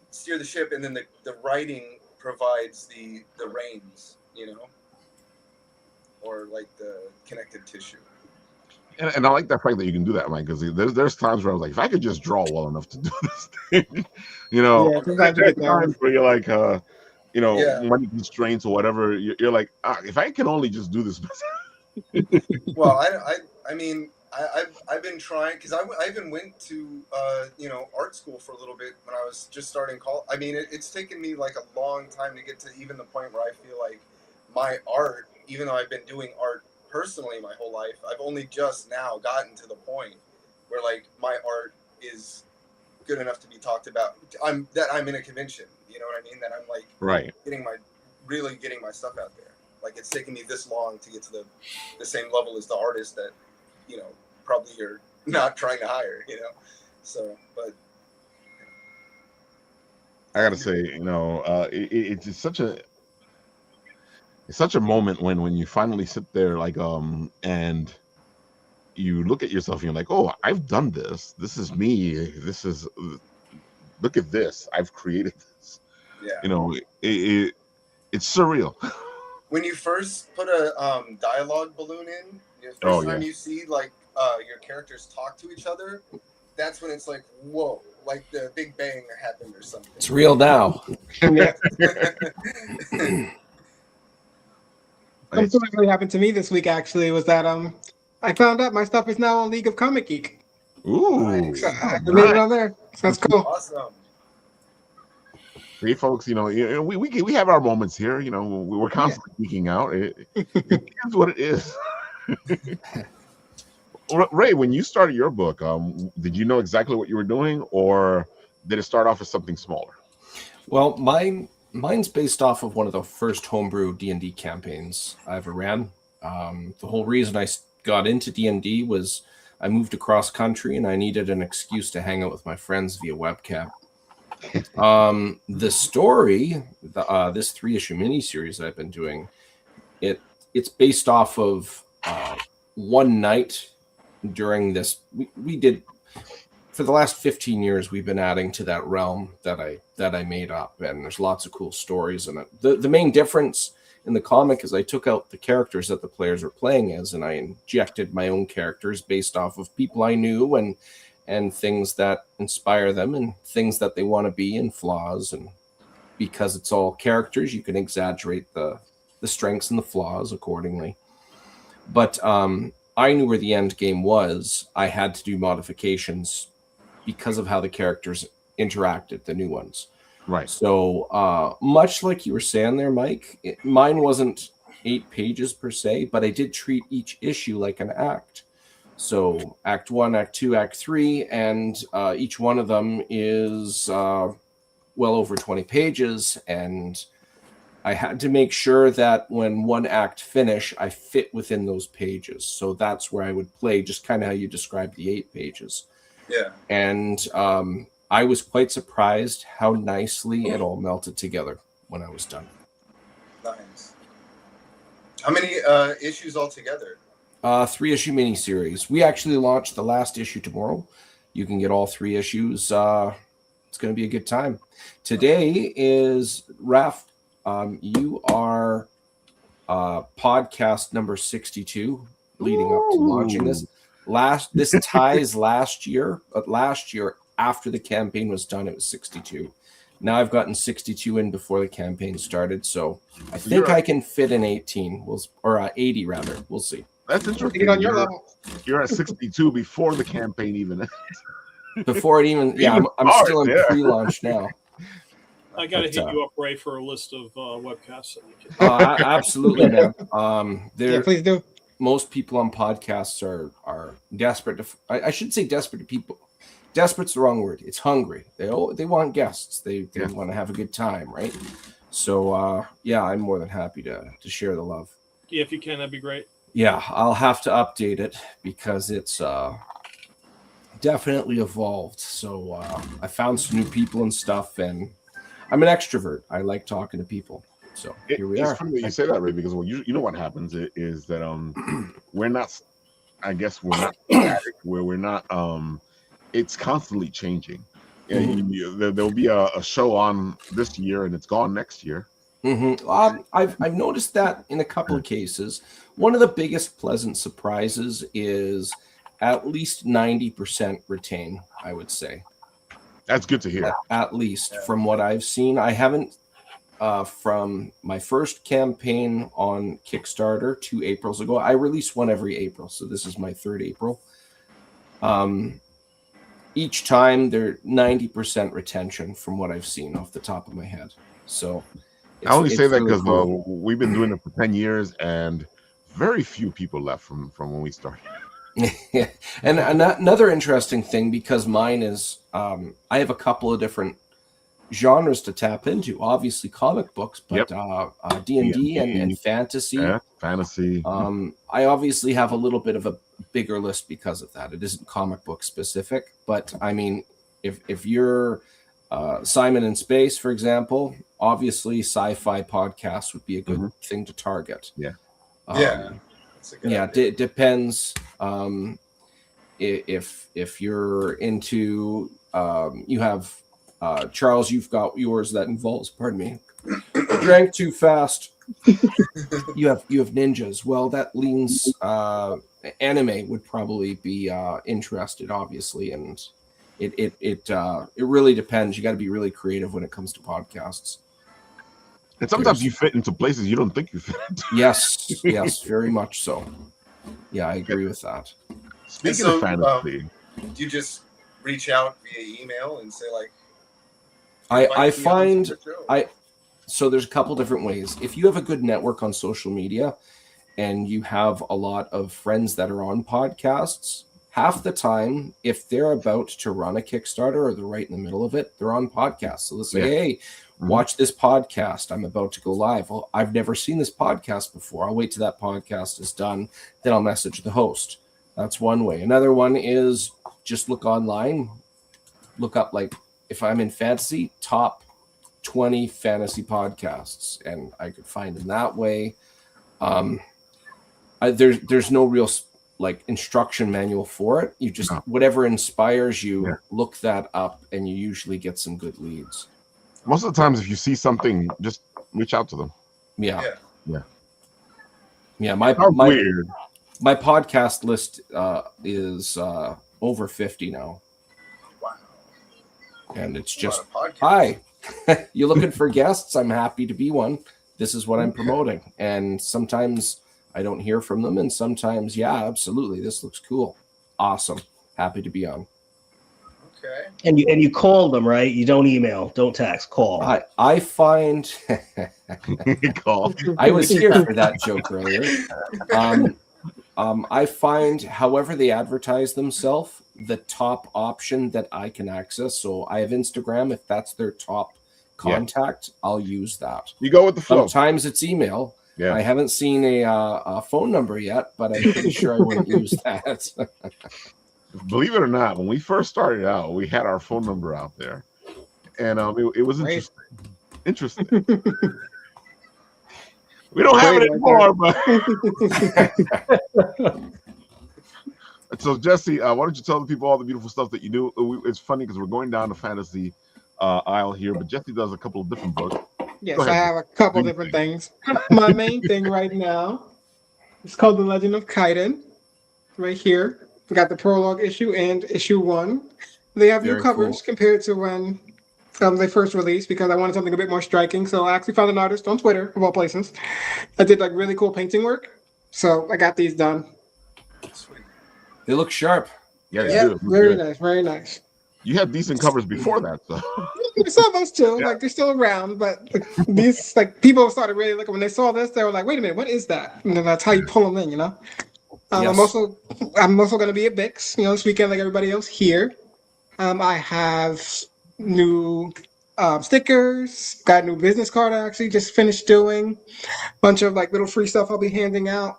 steer the ship, and then the writing provides the reins, or like the connective tissue. And I like that fact that you can do that, Mike, because there's times where I was like, if I could just draw well enough to do this thing, sometimes you get times where you're like, money constraints or whatever, you're like, if I can only just do this. Well, I mean, I've been trying because I even went to art school for a little bit when I was just starting college. I mean, it's taken me like a long time to get to even the point where I feel like my art, even though I've been doing art personally my whole life, I've only just now gotten to the point where like my art is good enough to be talked about. I'm in a convention, you know what I mean? That I'm like getting my stuff out there. Like it's taken me this long to get to the same level as the artist that, probably you're not trying to hire, So, but I gotta say, it's just such a moment when you finally sit there, like, and you look at yourself and you're like, oh, I've done this. This is me. Look at this. I've created this. Yeah. It's surreal. When you first put a dialogue balloon in, the first time you see like your characters talk to each other, that's when it's like, whoa, like the Big Bang happened or something. It's real now. Something that really happened to me this week actually was that I found out my stuff is now on League of Comic Geek. Ooh, So I made it on there. So that's cool. Awesome. See, folks, we have our moments here. We're constantly geeking out. It is what it is. Ray, when you started your book, did you know exactly what you were doing, or did it start off as something smaller? Well, mine's based off of one of the first homebrew D&D campaigns I ever ran. The whole reason I got into D&D was I moved across country and I needed an excuse to hang out with my friends via webcam. The story, this 3-issue miniseries I've been doing, it's based off of one night during this. We did for the last 15 years. We've been adding to that realm that I made up, and there's lots of cool stories in it. The main difference in the comic is I took out the characters that the players were playing as, and I injected my own characters based off of people I knew and things that inspire them and things that they want to be and flaws. And because it's all characters, you can exaggerate the strengths and the flaws accordingly. But I knew where the end game was. I had to do modifications because of how the characters interacted, the new ones. Right. So much like you were saying there, Mike, mine wasn't 8 pages per se, but I did treat each issue like an act. So Act 1, Act 2, Act 3, and each one of them is well over 20 pages. And I had to make sure that when one act finished, I fit within those pages. So that's where I would play, just kind of how you described the 8 pages. Yeah. And I was quite surprised how nicely it all melted together when I was done. Nice. How many issues altogether? 3-issue miniseries. We actually launched the last issue tomorrow. You can get all 3 issues. It's going to be a good time. Today is Raf. You are podcast number 62, leading up to launching this. This ties last year. But last year, after the campaign was done, it was 62. Now I've gotten 62 in before the campaign started, so I think I can fit in 18, or 80 rather. We'll see. That's interesting. On your level. You're at 62 before the campaign even. Before it even, yeah, I'm still in pre-launch now. I got to hit you up, Ray, for a list of webcasts. Absolutely, man. Yeah, please do. Most people on podcasts are desperate to. I shouldn't say desperate to people. Desperate's the wrong word. It's hungry. They want guests. They want to have a good time, right? So yeah, I'm more than happy to share the love. Yeah, if you can, that'd be great. Yeah, I'll have to update it because it's definitely evolved. So I found some new people and stuff, and I'm an extrovert. I like talking to people. So here we are. It's funny that you say that, Ray, because you know what happens is that we're not static, where we're not it's constantly changing. Yeah, there'll be a show on this year and it's gone next year. Mm-hmm. I've noticed that in a couple of cases. One of the biggest pleasant surprises is at least 90% retain, I would say. That's good to hear. At least from what I've seen. I haven't from my first campaign on Kickstarter 2 Aprils ago. I release one every April, so this is my 3rd April. Each time they're 90% retention from what I've seen off the top of my head. So I only say that really because cool. We've been doing it for 10 years and very few people left from when we started. Yeah. And another interesting thing, because mine is I have a couple of different genres to tap into. Obviously comic books, but D&D and fantasy. Yeah, fantasy. I obviously have a little bit of a bigger list because of that. It isn't comic book specific, but I mean, if you're Simon in Space, for example, obviously sci-fi podcasts would be a good thing to target. Yeah. It depends. If you're into, you have Charles, you've got yours that involves. Pardon me, drank too fast. you have ninjas. Well, that leans. Anime would probably be interested, obviously, and it really depends. You got to be really creative when it comes to podcasts. And sometimes you fit into places you don't think you fit into. Yes, very much so. Yeah, I agree with that. Speaking of fantasy, do you just reach out via email and say like, so there's a couple different ways. If you have a good network on social media and you have a lot of friends that are on podcasts, half the time, if they're about to run a Kickstarter or they're right in the middle of it, they're on podcasts. So they'll say, hey, watch this podcast. I'm about to go live. Well, I've never seen this podcast before. I'll wait till that podcast is done. Then I'll message the host. That's one way. Another one is just look online. Look up, like, if I'm in fantasy, top 20 fantasy podcasts. And I could find them that way. There's no real like instruction manual for it. You just whatever inspires you, look that up, and you usually get some good leads. Most of the times, if you see something, just reach out to them. Yeah. Weird. My podcast list is over 50 now. Wow. And it's just, hi, you looking for guests? I'm happy to be one. This is what I'm promoting. And sometimes I don't hear from them. And sometimes, yeah, absolutely. This looks cool. Awesome. Happy to be on. Okay. And you call them, right? You don't email, don't text, call. I find call. I was here for that joke earlier. I find, however they advertise themselves, the top option that I can access. So I have Instagram. If that's their top contact, I'll use that. You go with the flow. Sometimes it's email. Yeah. I haven't seen a phone number yet, but I'm pretty sure I wouldn't use that. Believe it or not, when we first started out, we had our phone number out there, and it was interesting. We don't have it anymore, but so Jesse, why don't you tell the people all the beautiful stuff that you do? It's funny because we're going down the fantasy aisle here, but Jesse does a couple of different books. Yes, I have a couple different things. My main thing right now is called The Legend of Kaiden. Right here, we got the prologue issue and issue 1. They have new covers compared to when they first released, because I wanted something a bit more striking. So I actually found an artist on Twitter, of all places, that did like really cool painting work. So I got these done. Sweet. They look sharp. Yeah, they do. Very nice, very nice. You had decent covers before that, so. I saw those too. Yeah. Like they're still around, but these people started really looking when they saw this. They were like, "Wait a minute, what is that?" And then that's how you pull them in, you know. Yes. I'm also going to be at Bix, this weekend, like everybody else here. I have new stickers, got a new business card I actually just finished doing, bunch of like little free stuff I'll be handing out.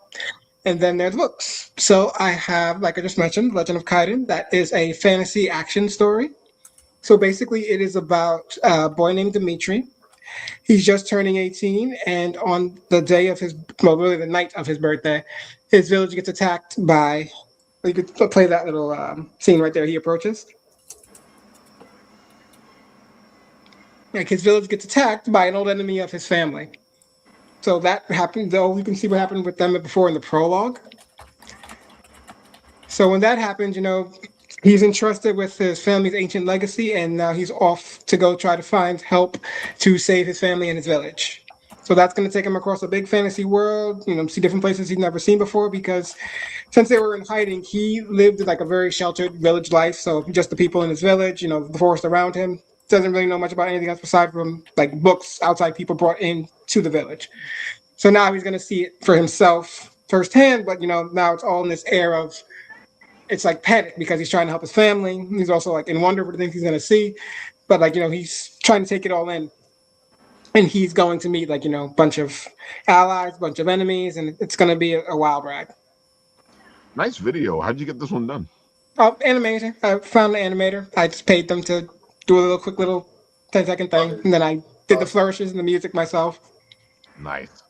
And then there's books. So I have, like I just mentioned, Legend of Kaiden. That is a fantasy action story. So basically it is about a boy named Dimitri. He's just turning 18, and on the day of the night of his birthday, his village gets attacked by, you could play that little scene right there, he approaches. Like his village gets attacked by an old enemy of his family. So that happened, though you can see what happened with them before in the prologue. So when that happens, he's entrusted with his family's ancient legacy, and now he's off to go try to find help to save his family and his village. So that's going to take him across a big fantasy world, see different places he's never seen before, because since they were in hiding, he lived like a very sheltered village life. So just the people in his village, the forest around him. Doesn't really know much about anything else aside from like books outside people brought in to the village. So now he's going to see it for himself firsthand, but now it's all in this air of, it's like panic because he's trying to help his family. He's also like in wonder for the things he's going to see, but like, he's trying to take it all in, and he's going to meet like, bunch of allies, bunch of enemies, and it's going to be a wild ride. Nice video. How'd you get this one done? Animation. I found an animator. I just paid them to do a quick little 10-second thing, and then I did the flourishes and the music myself. Nice.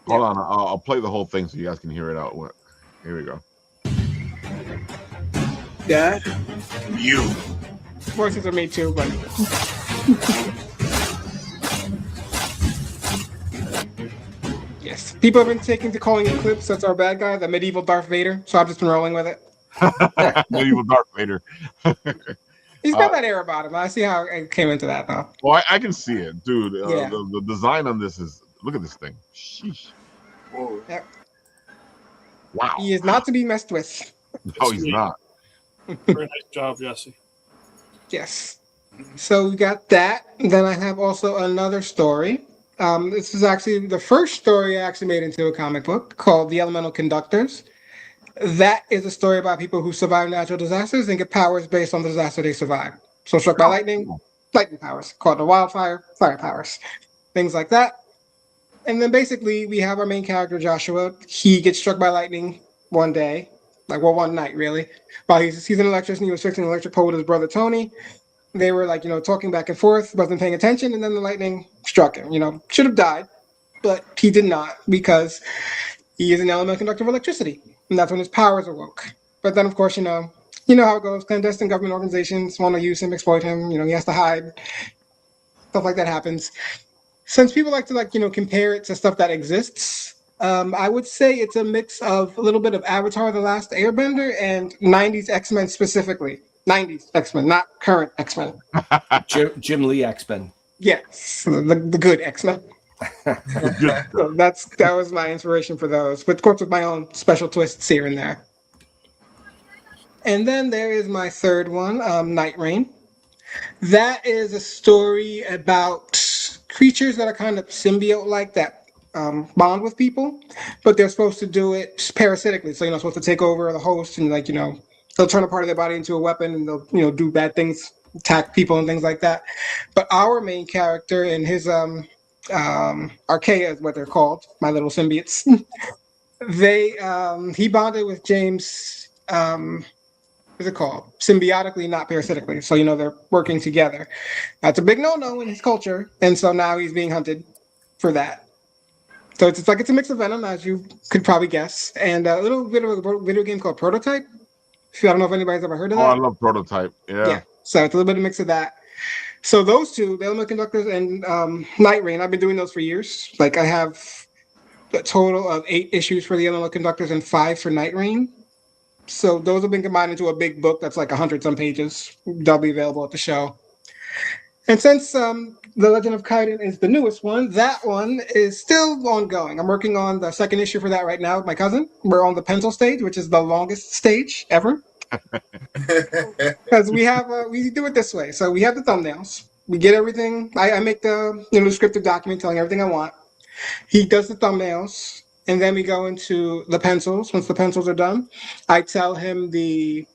Hold on, I'll play the whole thing so you guys can hear it out. Here we go. Yeah. You. Voices are me too, but. Yes. People have been taking to calling Eclipse. That's our bad guy, the medieval Darth Vader. So I've just been rolling with it. Medieval Darth Vader. He's got that air about him. I see how it came into that, though. Well, I can see it, dude. Yeah. The design on this is, look at this thing. Sheesh. Whoa. Yep. Wow. He is not to be messed with. No, he's not. Very nice job, Jesse. Yes. So we got that. Then I have also another story. This is actually the first story I actually made into a comic book called The Elemental Conductors. That is a story about people who survive natural disasters and get powers based on the disaster they survive. So struck by lightning powers. Caught in a wildfire, fire powers. Things like that. And then basically we have our main character, Joshua. He gets struck by lightning one day. One night, really. While he's an electrician, he was fixing an electric pole with his brother, Tony. They were talking back and forth, wasn't paying attention, and then the lightning struck him. Should have died, but he did not because he is an elemental conductor of electricity. And that's when his powers awoke. But then, of course, you know how it goes. Clandestine government organizations want to use him, exploit him. He has to hide. Stuff like that happens. Since people like to compare it to stuff that exists, I would say it's a mix of a little bit of Avatar: The Last Airbender and 90s X-Men specifically. 90s X-Men, not current X-Men. Jim Lee X-Men. Yes, the good X-Men. So that was my inspiration for those, but of course with my own special twists here and there. And then there is my third one, Night Rain. That is a story about creatures that are kind of symbiote-like that bond with people, but they're supposed to do it parasitically. So supposed to take over the host and they'll turn a part of their body into a weapon and they'll do bad things, attack people and things like that. But our main character and his Archaea is what they're called, my little symbiotes. He bonded with James. What's it called? Symbiotically, not parasitically. So they're working together. That's a big no-no in his culture, and so now he's being hunted for that. So it's a mix of Venom, as you could probably guess, and a little bit of a video game called Prototype. I don't know if anybody's ever heard of that. Oh, I love Prototype. Yeah. So it's a little bit of a mix of that. So those two, the Elemental Conductors and Night Rain, I've been doing those for years. I have a total of 8 issues for the Elemental Conductors and 5 for Night Rain. So those have been combined into a big book that's 100-some pages. They'll be available at the show. And since The Legend of Kaiden is the newest one, that one is still ongoing. I'm working on the 2nd issue for that right now with my cousin. We're on the pencil stage, which is the longest stage ever. Because we do it this way. So we have the thumbnails. We get everything. I make the descriptive document telling everything I want. He does the thumbnails. And then we go into the pencils. Once the pencils are done, I tell him the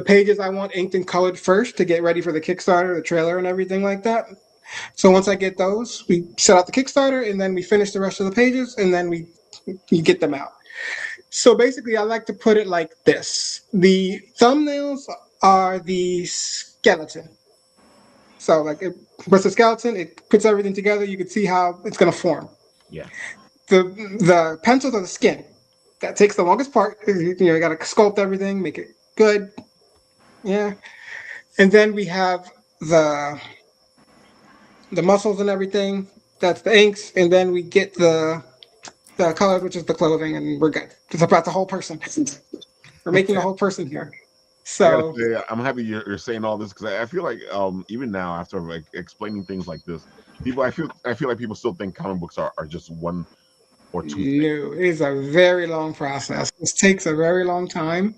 pages I want inked and colored first to get ready for the Kickstarter, the trailer, and everything like that. So once I get those, we set out the Kickstarter, and then we finish the rest of the pages, and then we get them out. So basically, I like to put it like this. The thumbnails are the skeleton. So with the skeleton, it puts everything together. You can see how it's going to form. Yeah. The pencils are the skin. That takes the longest part. You got to sculpt everything, make it good. Yeah. And then we have the muscles and everything. That's the inks. And then we get the colors, which is the clothing, and we're good. It's about the whole person. We're making a whole person here. So I'm happy you're saying all this because I feel like even now after explaining things like this, I feel like people still think comic books are just one or two things. No, it is a very long process. This takes a very long time.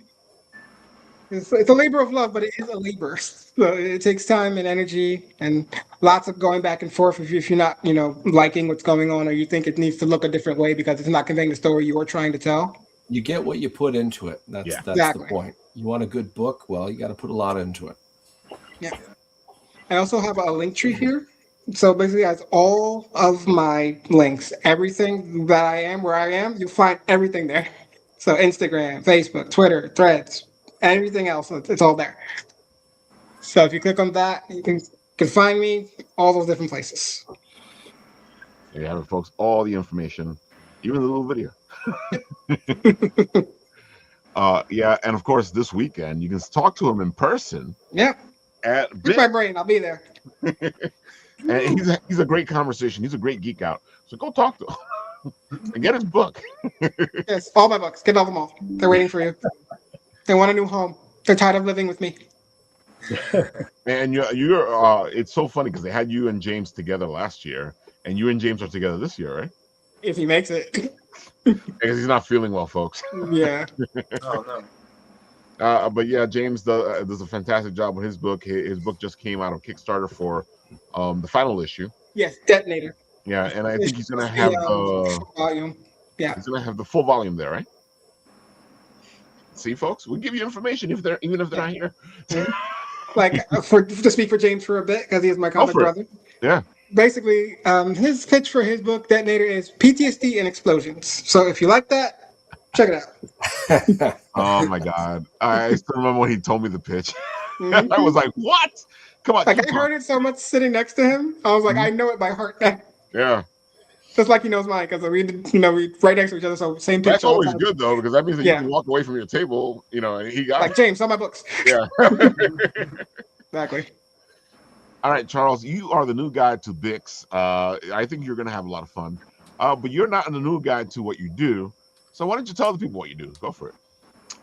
It's a labor of love, but it is a labor. So it takes time and energy and lots of going back and forth if you're not, liking what's going on or you think it needs to look a different way because it's not conveying the story you're trying to tell. You get what you put into it. That's exactly the point. You want a good book? Well, you got to put a lot into it. Yeah. I also have a link tree here. So basically, as all of my links, everything that I am, where I am, you'll find everything there. So Instagram, Facebook, Twitter, Threads, everything else, it's all there. So if you click on that, you can can find me all those different places. There you have it, folks. All the information, even the little video. Yeah, and of course, this weekend you can talk to him in person. Yep. At Pick my brain. I'll be there. And he's a great conversation. He's a great geek out. So go talk to him and get his book. Yes, all my books. Get all them all. They're waiting for you. They want a new home. They're tired of living with me. And you're it's so funny because they had you and James together last year, and you and James are together this year, right? If he makes it. Because he's not feeling well, folks. Yeah. Oh no. But yeah, James does a fantastic job with his book. His book just came out of Kickstarter for the final issue. Yes, Detonator. Yeah, and I think he's gonna have the volume. Yeah, he's gonna have the full volume there, right? See, folks, we give you information even if they're not here. Like to speak for James for a bit because he is my comic brother. Yeah. Basically, his pitch for his book Detonator is PTSD and explosions. So if you like that, check it out. Oh my God, I still remember when he told me the pitch. Mm-hmm. I was like, "What? Come on!" Like I heard it so much sitting next to him. I was like, I know it by heart now. Yeah. Just like he knows mine because we right next to each other, so same pitch. That's always good though because that means that you can walk away from your table, and he got like James, all my books. Yeah. Exactly. All right, Charles, you are the new guy to Bix. I think you're gonna have a lot of fun. But you're not the new guy to what you do. So why don't you tell the people what you do? Go for it.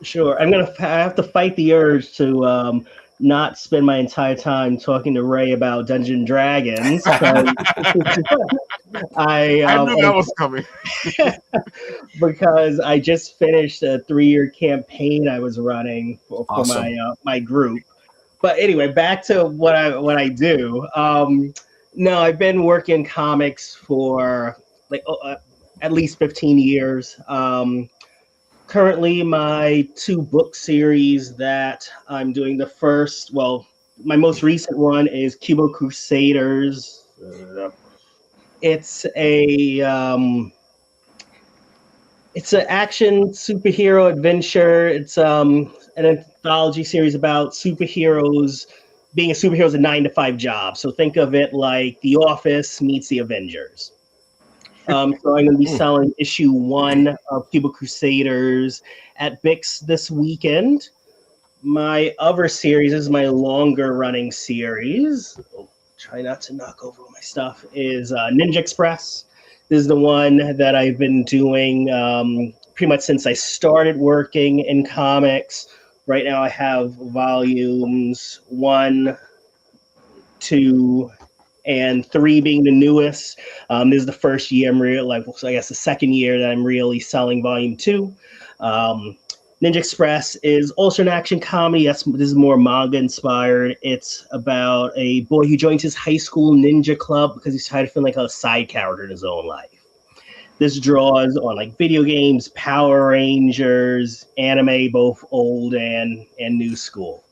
Sure. I have to fight the urge to not spend my entire time talking to Ray about Dungeons and Dragons. I knew that was coming. Because I just finished a 3-year campaign I was running for my group. But anyway, back to what I do. No, I've been working comics for at least 15 years. Currently, my 2 book series that I'm doing my most recent one is Cubo Crusaders. It's an action superhero adventure. It's an anthology series about superheroes being a superhero is a 9-to-5 job. So think of it like The Office meets The Avengers. So I'm going to be selling issue 1 of Cubo Crusaders at Bix this weekend. My other series is my longer running series. Try not to knock over my stuff. Is Ninja Express. This is the one that I've been doing pretty much since I started working in comics. Right now I have volumes 1, 2, and 3 being the newest. This is the first year the second year that I'm really selling volume 2. Ninja Express is also an action comedy. This is more manga inspired. It's about a boy who joins his high school ninja club because he's trying to feel like a side character in his own life. This draws on video games, Power Rangers, anime, both old and new school.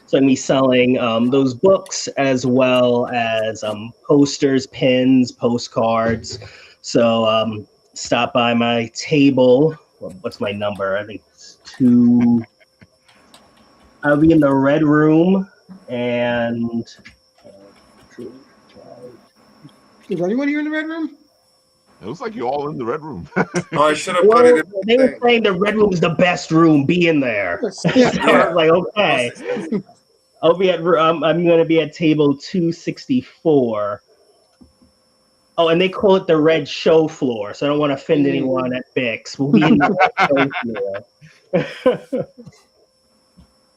So I'm going to be selling those books as well as posters, pins, postcards. So stop by my table. What's my number? I think it's 2. I'll be in the red room and... Is anyone here in the red room? It looks like you're all in the red room. I should have put it in. They were saying the red room is the best room. Be in there. Yeah. So I was like, okay. I'm going to be at table 264. Oh, and they call it the red show floor, so I don't want to offend anyone at Bix. We'll be in the red show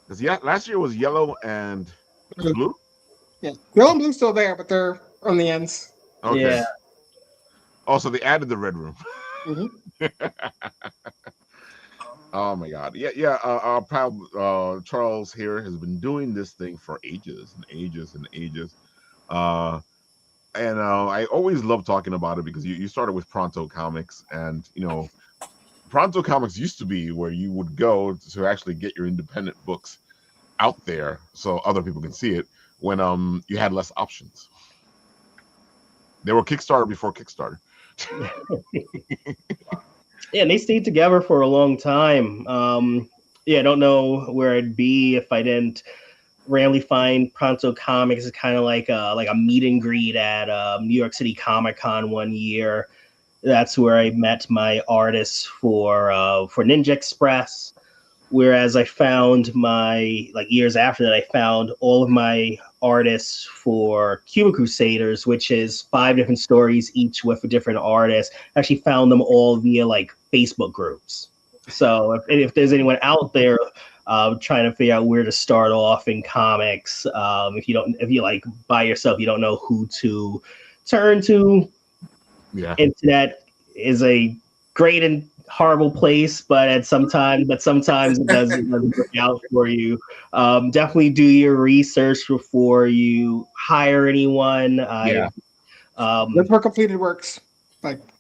floor. Last year was yellow and blue? Yeah. Yellow and blue's still there, but they're on the ends. Okay. Yeah. Oh, so they added the red room. Mm-hmm. Oh my God. Yeah. Our pal Charles here has been doing this thing for ages and ages and ages. And I always love talking about it because you started with Pronto Comics, and Pronto Comics used to be where you would go to actually get your independent books out there so other people can see it when you had less options. They were Kickstarter before Kickstarter. Yeah, and they stayed together for a long time. I don't know where I'd be if I didn't randomly find Pronto Comics is kind of like a meet and greet at New York City Comic Con one year. That's where I met my artists for Ninja Express. Whereas I found years after that, I found all of my artists for Cuba Crusaders, which is 5 different stories, each with a different artist. I actually found them all via Facebook groups. So if there's anyone out there trying to figure out where to start off in comics, if you by yourself, you don't know who to turn to. Yeah, Internet is a great and horrible place, but sometimes it doesn't work out for you. Definitely do your research before you hire anyone. Look for completed works.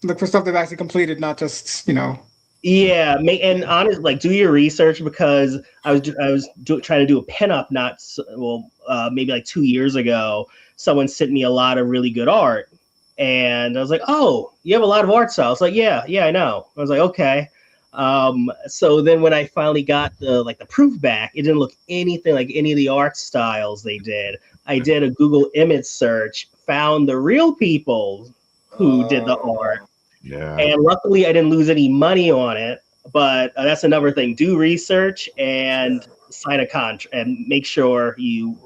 Look for stuff that's actually completed, not just Yeah, and honestly, do your research, because I was trying to do a pinup maybe 2 years ago. Someone sent me a lot of really good art. And I was like, "Oh, you have a lot of art styles." Like, yeah, I know. I was like, "Okay." So then when I finally got the proof back, it didn't look anything like any of the art styles they did. I did a Google image search, found the real people who did the art. yeah. And luckily, I didn't lose any money on it. But that's another thing: do research and sign a contract, and make sure you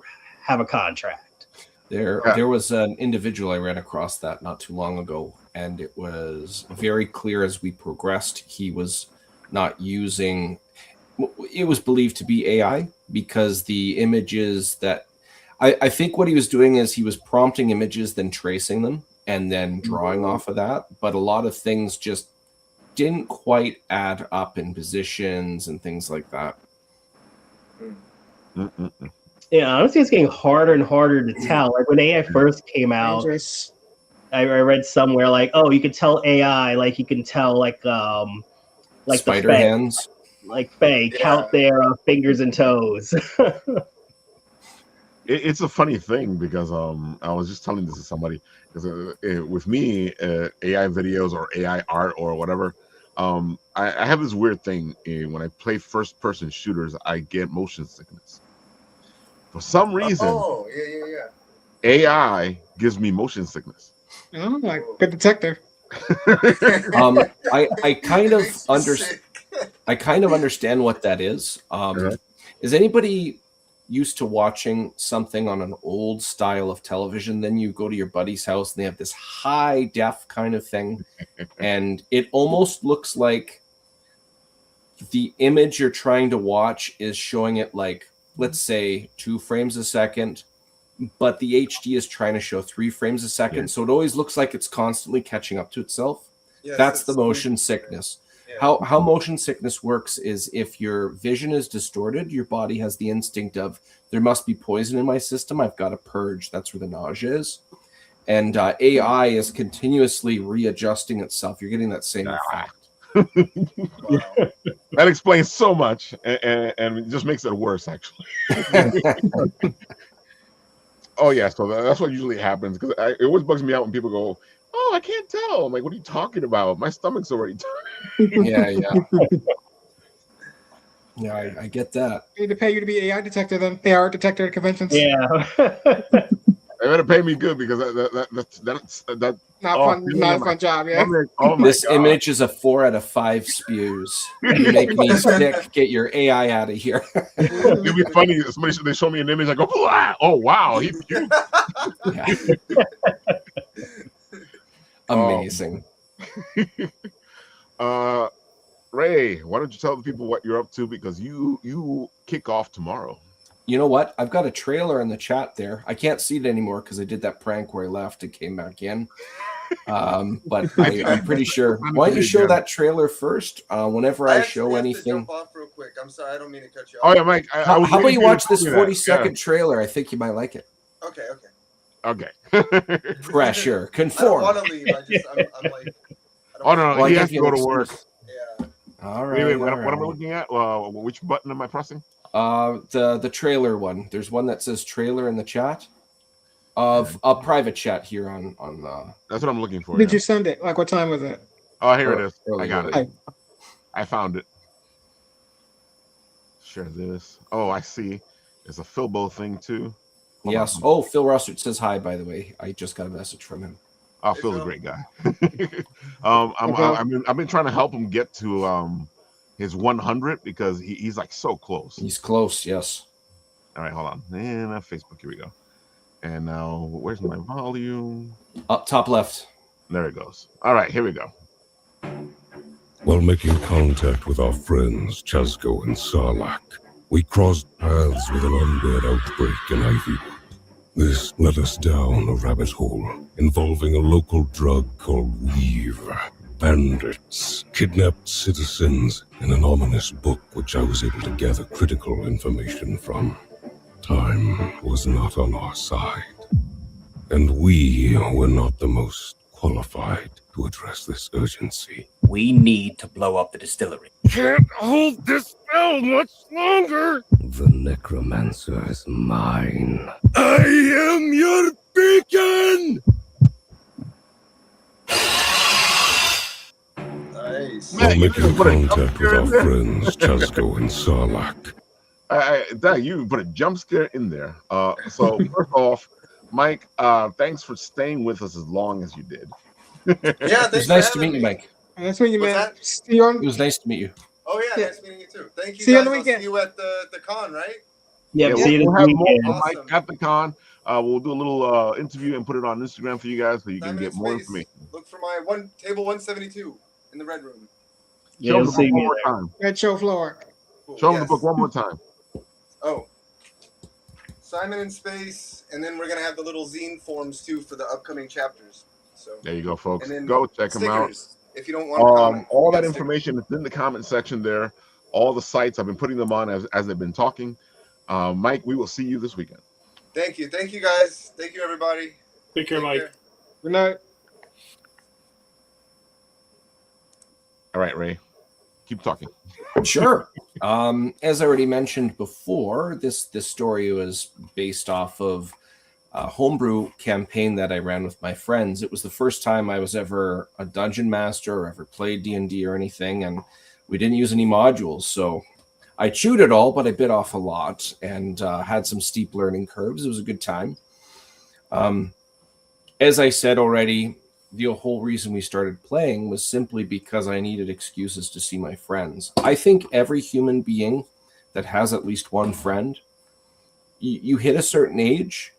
have a contract. There was an individual I ran across that not too long ago, and it was very clear as we progressed. He was not using, it was believed to be AI, because the images that, I think what he was doing is he was prompting images, then tracing them, and then drawing off of that. But a lot of things just didn't quite add up in positions and things like that. Yeah, honestly, it's getting harder and harder to tell. Like when AI first came out, I read somewhere you could tell AI, you can tell Spider the hands, Faye count their fingers and toes. It's a funny thing because I was just telling this to somebody, because with me, AI videos or AI art or whatever, I have this weird thing. When I play first person shooters, I get motion sickness. For some reason, AI gives me motion sickness. Oh, good detector. I kind of understand what that is. Is anybody used to watching something on an old style of television? Then you go to your buddy's house and they have this high def kind of thing, and it almost looks like the image you're trying to watch is showing it let's say 2 frames a second, but the HD is trying to show 3 frames a second. So it always looks like it's constantly catching up to itself. Yes, that's the motion sickness. Yeah. How motion sickness works is if your vision is distorted, your body has the instinct of, there must be poison in my system, I've got to purge. That's where the nausea is. And AI is continuously readjusting itself. You're getting that same effect. That explains so much, and it just makes it worse, actually. Oh yeah, so that's what usually happens, because it always bugs me out when people go, "Oh, I can't tell." I'm like, "What are you talking about? My stomach's already turning." Yeah, I get that. I need to pay you to be AI detector then. AR detector at conventions. Yeah. They better pay me good, because that's not a fun job. Yeah. This image is a 4 out of 5 spews. You make me sick. Get your AI out of here. It'd be funny. They show me an image. I go, "Oh wow, he's cute." Amazing. Ray, why don't you tell the people what you're up to, because you kick off tomorrow. You know what? I've got a trailer in the chat there. I can't see it anymore because I did that prank where I left and came back in. But I'm pretty sure. Why don't you show that trailer first? Whenever I show anything. Jump off real quick. I'm sorry, I don't mean to cut you off. Oh yeah, Mike. How about you watch this 40-second trailer? I think you might like it. Okay. Pressure. Conform. I don't want to leave. I'm like. Oh no, he has to go to work. Yeah. All right. Wait, what am I looking at? Which button am I pressing? The trailer one. There's one that says trailer in the chat. Of a private chat here on That's what I'm looking for. Did you send it? What time was it? Oh, here it is. I got it. I found it. Share this. Oh, I see. It's a Philbo thing too. Hold yes. on. Oh, Phil Russert says hi, by the way. I just got a message from him. Oh, Phil's a great guy. I've been trying to help him get to his 100 because he's like so close. He's close, yes. All right, hold on. And Facebook, here we go. And now, where's my volume? Up top left. There it goes. All right, here we go. While making contact with our friends Chazko and Sarlacc, we crossed paths with an undead outbreak in Ivywood. This led us down a rabbit hole involving a local drug called Weave. Bandits kidnapped citizens in an ominous book which I was able to gather critical information from. Time was not on our side, and we were not the most qualified to address this urgency. We need to blow up the distillery. Can't hold this spell much longer! The necromancer is mine. I am your beacon! Nice. While making contact with our friends Chazko and Sarlacc. You put a jump scare in there. So first off, Mike, thanks for staying with us as long as you did. Yeah, it was nice to meet you, Mike. Nice to meet you, man. It was nice to meet you. Oh yeah, nice meeting you too. Thank you. See you guys. on the I'll weekend. see you at the con, right? Yep, Yeah, see you we'll this have more weekend. of Mike at the con. We'll do a little interview and put it on Instagram for you guys so you can get more information. Look for my table 172 in the red room. Yeah, Show you'll them the see book one me more there. time. Red show floor. Cool. Show them the book one more time. Oh. Simon in Space, and then we're gonna have the little zine forms too for the upcoming chapters. So there you go, folks. And then Go check them out. If you don't want all that information is in the comment section there. All the sites I've been putting them on as they've been talking. Mike, we will see you this weekend. Thank you guys. Thank you everybody. Take care, Mike. Good night. All right, Ray, keep talking. Sure. As I already mentioned before, this story was based off of a homebrew campaign that I ran with my friends. It was the first time I was ever a dungeon master or ever played D&D or anything, and we didn't use any modules. So I chewed it all, but I bit off a lot and had some steep learning curves. It was a good time. As I said already, the whole reason we started playing was simply because I needed excuses to see my friends. I think every human being that has at least one friend, you hit a certain age,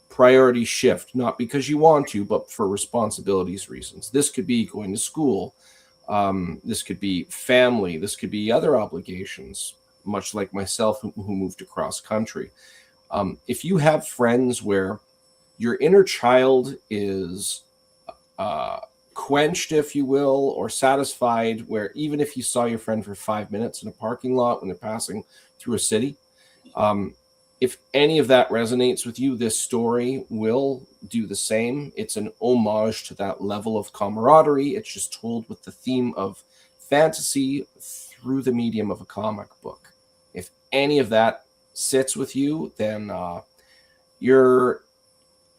priorities shift, not because you want to, but for responsibilities reasons. This could be going to school. This could be family. This could be other obligations, much like myself who moved across country. If you have friends where your inner child is quenched, if you will, or satisfied, where even if you saw your friend for 5 minutes in a parking lot when they're passing through a city, if any of that resonates with you, this story will do the same. It's an homage to that level of camaraderie. It's just told with the theme of fantasy through the medium of a comic book. If any of that sits with you, then you're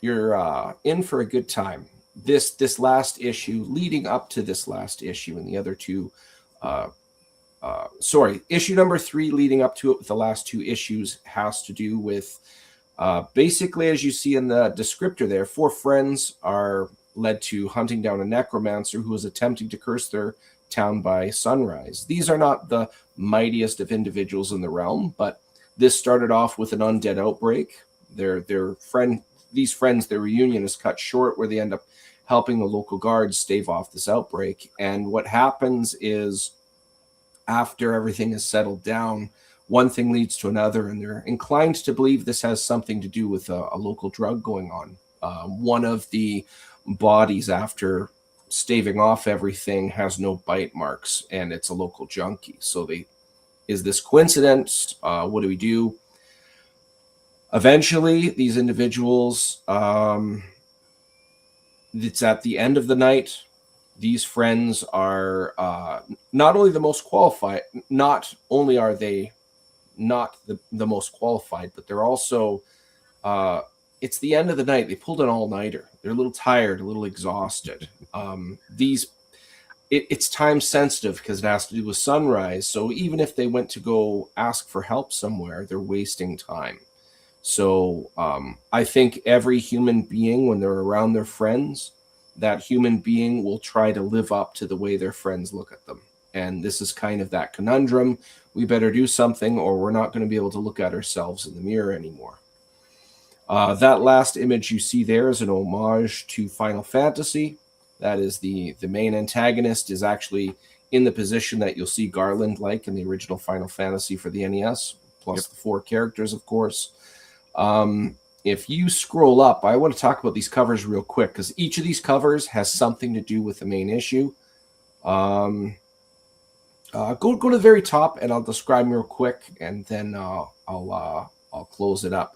in for a good time. This last issue, leading up to this last issue, and the other two, issue number 3 leading up to it with the last 2 issues has to do with basically, as you see in the descriptor there, 4 friends are led to hunting down a necromancer who is attempting to curse their town by sunrise. These are not the mightiest of individuals in the realm, but this started off with an undead outbreak. These friends, their reunion is cut short where they end up helping the local guards stave off this outbreak. And what happens is, after everything is settled down, one thing leads to another, and they're inclined to believe this has something to do with a local drug going on. One of the bodies, after staving off everything, has no bite marks, and it's a local junkie. So is this coincidence? What do we do? Eventually, these individuals, it's at the end of the night. These friends are not only the most qualified, not only are they not the most qualified, but they're also, it's the end of the night. They pulled an all-nighter. They're a little tired, a little exhausted. it's time sensitive because it has to do with Sunrise. So even if they went to go ask for help somewhere, they're wasting time. So I think every human being, when they're around their friends, that human being will try to live up to the way their friends look at them. And this is kind of that conundrum. We better do something or we're not going to be able to look at ourselves in the mirror anymore. That last image you see there is an homage to Final Fantasy. That is the main antagonist is actually in the position that you'll see Garland like in the original Final Fantasy for the NES, plus the 4 characters, of course. If you scroll up, I want to talk about these covers real quick because each of these covers has something to do with the main issue. Go to the very top and I'll describe them real quick and then I'll close it up.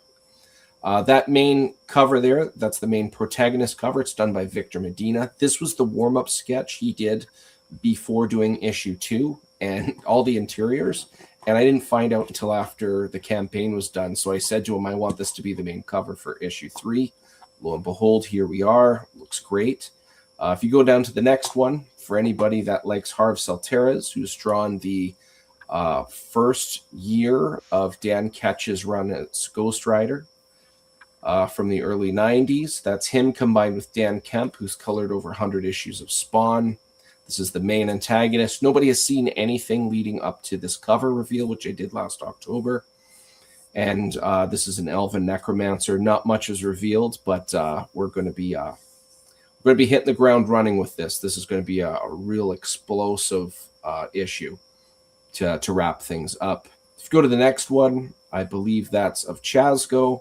That main cover there, that's the main protagonist cover. It's done by Victor Medina. This was the warm-up sketch he did before doing issue 2 and all the interiors. And I didn't find out until after the campaign was done. So I said to him, I want this to be the main cover for issue 3. Lo and behold, here we are. Looks great. If you go down to the next one, for anybody that likes Harv Salterez, who's drawn the first year of Dan Ketch's run as Ghost Rider, from the early 90s. That's him combined with Dan Kemp, who's colored over 100 issues of Spawn. This is the main antagonist. Nobody has seen anything leading up to this cover reveal, which I did last October. And this is an elven necromancer. Not much is revealed, but we're going to be hitting the ground running with this. This is going to be a real explosive issue to wrap things up. If you go to the next one, I believe that's of Chazgo.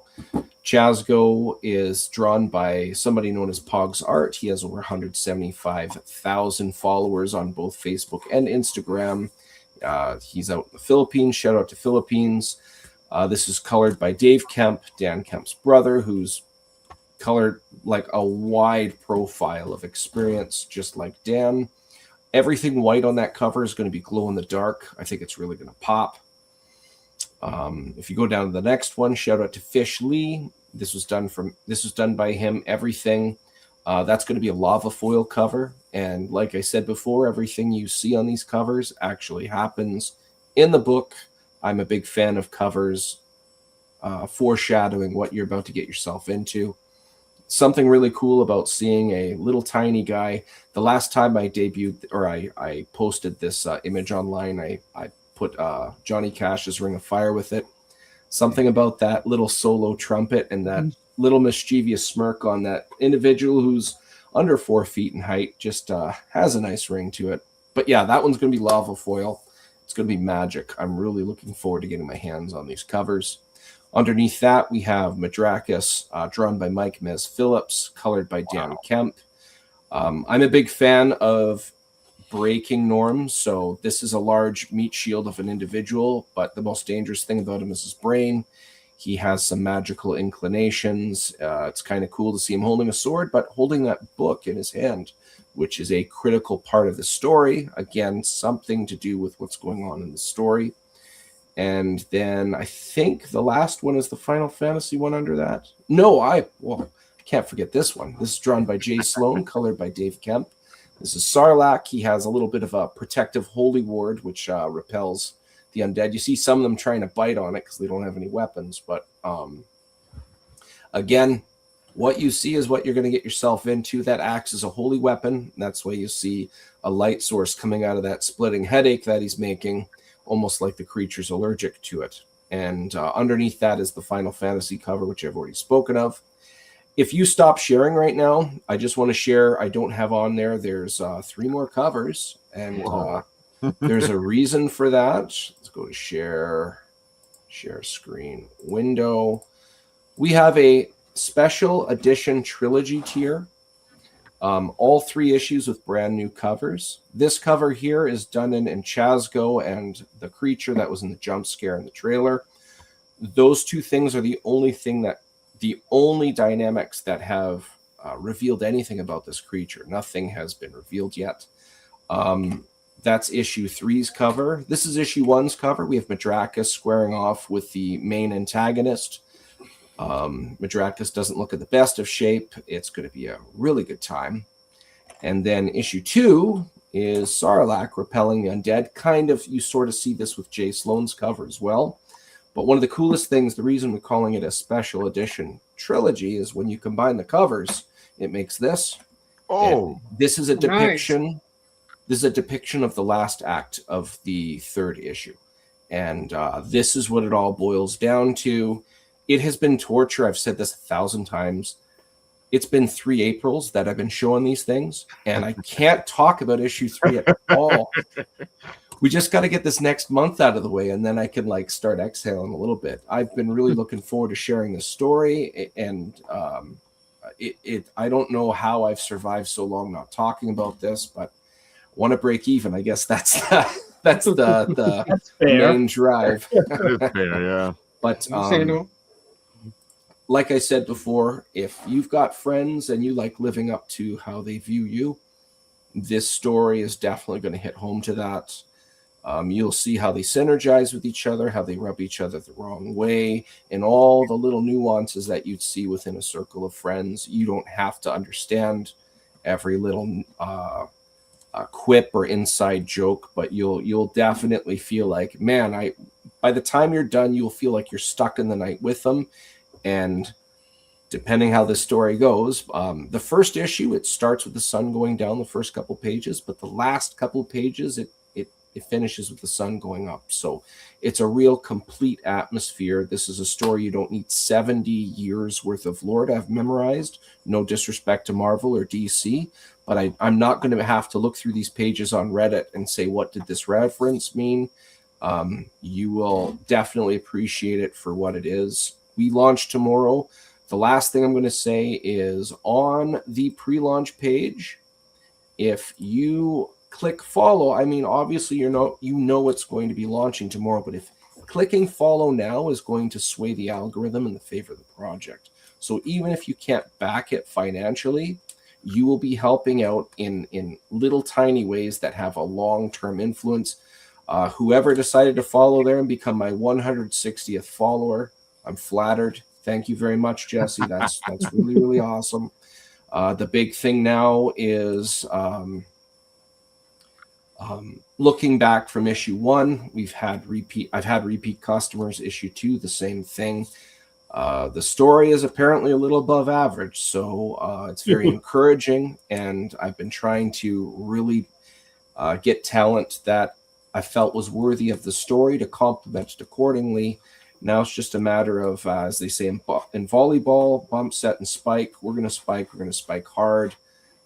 Chazgo is drawn by somebody known as Pogs Art. He has over 175,000 followers on both Facebook and Instagram. He's out in the Philippines. Shout out to Philippines. This is colored by Dave Kemp, Dan Kemp's brother, who's colored like a wide profile of experience, just like Dan. Everything white on that cover is going to be glow in the dark. I think it's really going to pop. If you go down to the next one, shout out to Fish Lee. This was done by him. Everything that's going to be a lava foil cover, and like I said before, everything you see on these covers actually happens in the book. I'm a big fan of covers foreshadowing what you're about to get yourself into. Something really cool about seeing a little tiny guy. The last time I debuted or I posted this image online, I put Johnny Cash's Ring of Fire with it. Something about that little solo trumpet and that little mischievous smirk on that individual who's under 4 feet in height just has a nice ring to it. But yeah, that one's going to be lava foil. It's going to be magic. I'm really looking forward to getting my hands on these covers. Underneath that, we have Madrakis, drawn by Mike Mez Phillips, colored by Dan Kemp. I'm a big fan of breaking norms. So this is a large meat shield of an individual, but the most dangerous thing about him is his brain. He has some magical inclinations. It's kind of cool to see him holding a sword, but holding that book in his hand, which is a critical part of the story. Again, something to do with what's going on in the story. And then I think the last one is the Final Fantasy one under that. No, I can't forget this one. This is drawn by Jay Sloan, colored by Dave Kemp. This is Sarlacc. He has a little bit of a protective holy ward, which repels the undead. You see some of them trying to bite on it because they don't have any weapons. But again, what you see is what you're going to get yourself into. That axe is a holy weapon. That's why you see a light source coming out of that splitting headache that he's making, almost like the creature's allergic to it. And underneath that is the Final Fantasy cover, which I've already spoken of. If you stop sharing right now, I just want to share, I don't have on there, there's 3 more covers, and there's a reason for that. Let's go to share screen window. We have a special edition trilogy tier. All 3 issues with brand new covers. This cover here is done in Chazgo and the creature that was in the jump scare in the trailer. Those 2 things are the only dynamics that have revealed anything about this creature. Nothing has been revealed yet. That's issue 3's cover. This is issue 1's cover. We have Madrakis squaring off with the main antagonist. Madrakis doesn't look at the best of shape. It's going to be a really good time. And then issue 2 is Sarlacc repelling the undead. Kind of, you sort of see this with Jay Sloan's cover as well. But one of the coolest things, the reason we're calling it a special edition trilogy, is when you combine the covers, it makes this. Oh, and this is a depiction. Nice. This is a depiction of the last act of the third issue. And this is what it all boils down to. It has been torture. I've said this 1,000 times. It's been 3 Aprils that I've been showing these things, and I can't talk about issue 3 at all. We just got to get this next month out of the way, and then I can like start exhaling a little bit. I've been really looking forward to sharing this story, and I don't know how I've survived so long not talking about this, but I want to break even. I guess that's the main drive. that is fair, yeah. But like I said before, if you've got friends and you like living up to how they view you, this story is definitely going to hit home to that. You'll see how they synergize with each other, how they rub each other the wrong way, and all the little nuances that you'd see within a circle of friends. You don't have to understand every little quip or inside joke, but you'll definitely feel like, man, by the time you're done, you'll feel like you're stuck in the night with them. And depending how this story goes, the first issue, it starts with the sun going down the first couple pages, but the last couple pages, it finishes with the sun going up. So it's a real complete atmosphere. This is a story you don't need 70 years worth of lore to have memorized. No disrespect to Marvel or DC, but I'm not going to have to look through these pages on Reddit and say, what did this reference mean? You will definitely appreciate it for what it is. We launch tomorrow. The last thing I'm going to say is on the pre-launch page, if you click follow, I mean, obviously you know what's going to be launching tomorrow, but if clicking follow now is going to sway the algorithm in the favor of the project. So even if you can't back it financially, you will be helping out in little tiny ways that have a long-term influence. Whoever decided to follow there and become my 160th follower, I'm flattered. Thank you very much, Jesse. That's really, really awesome. The big thing now is looking back from issue 1, I've had repeat customers. Issue 2, the same thing. The story is apparently a little above average, so it's very encouraging, and I've been trying to really get talent that I felt was worthy of the story to complement it accordingly. Now it's just a matter of, as they say in volleyball, bump, set, and spike. We're going to spike hard.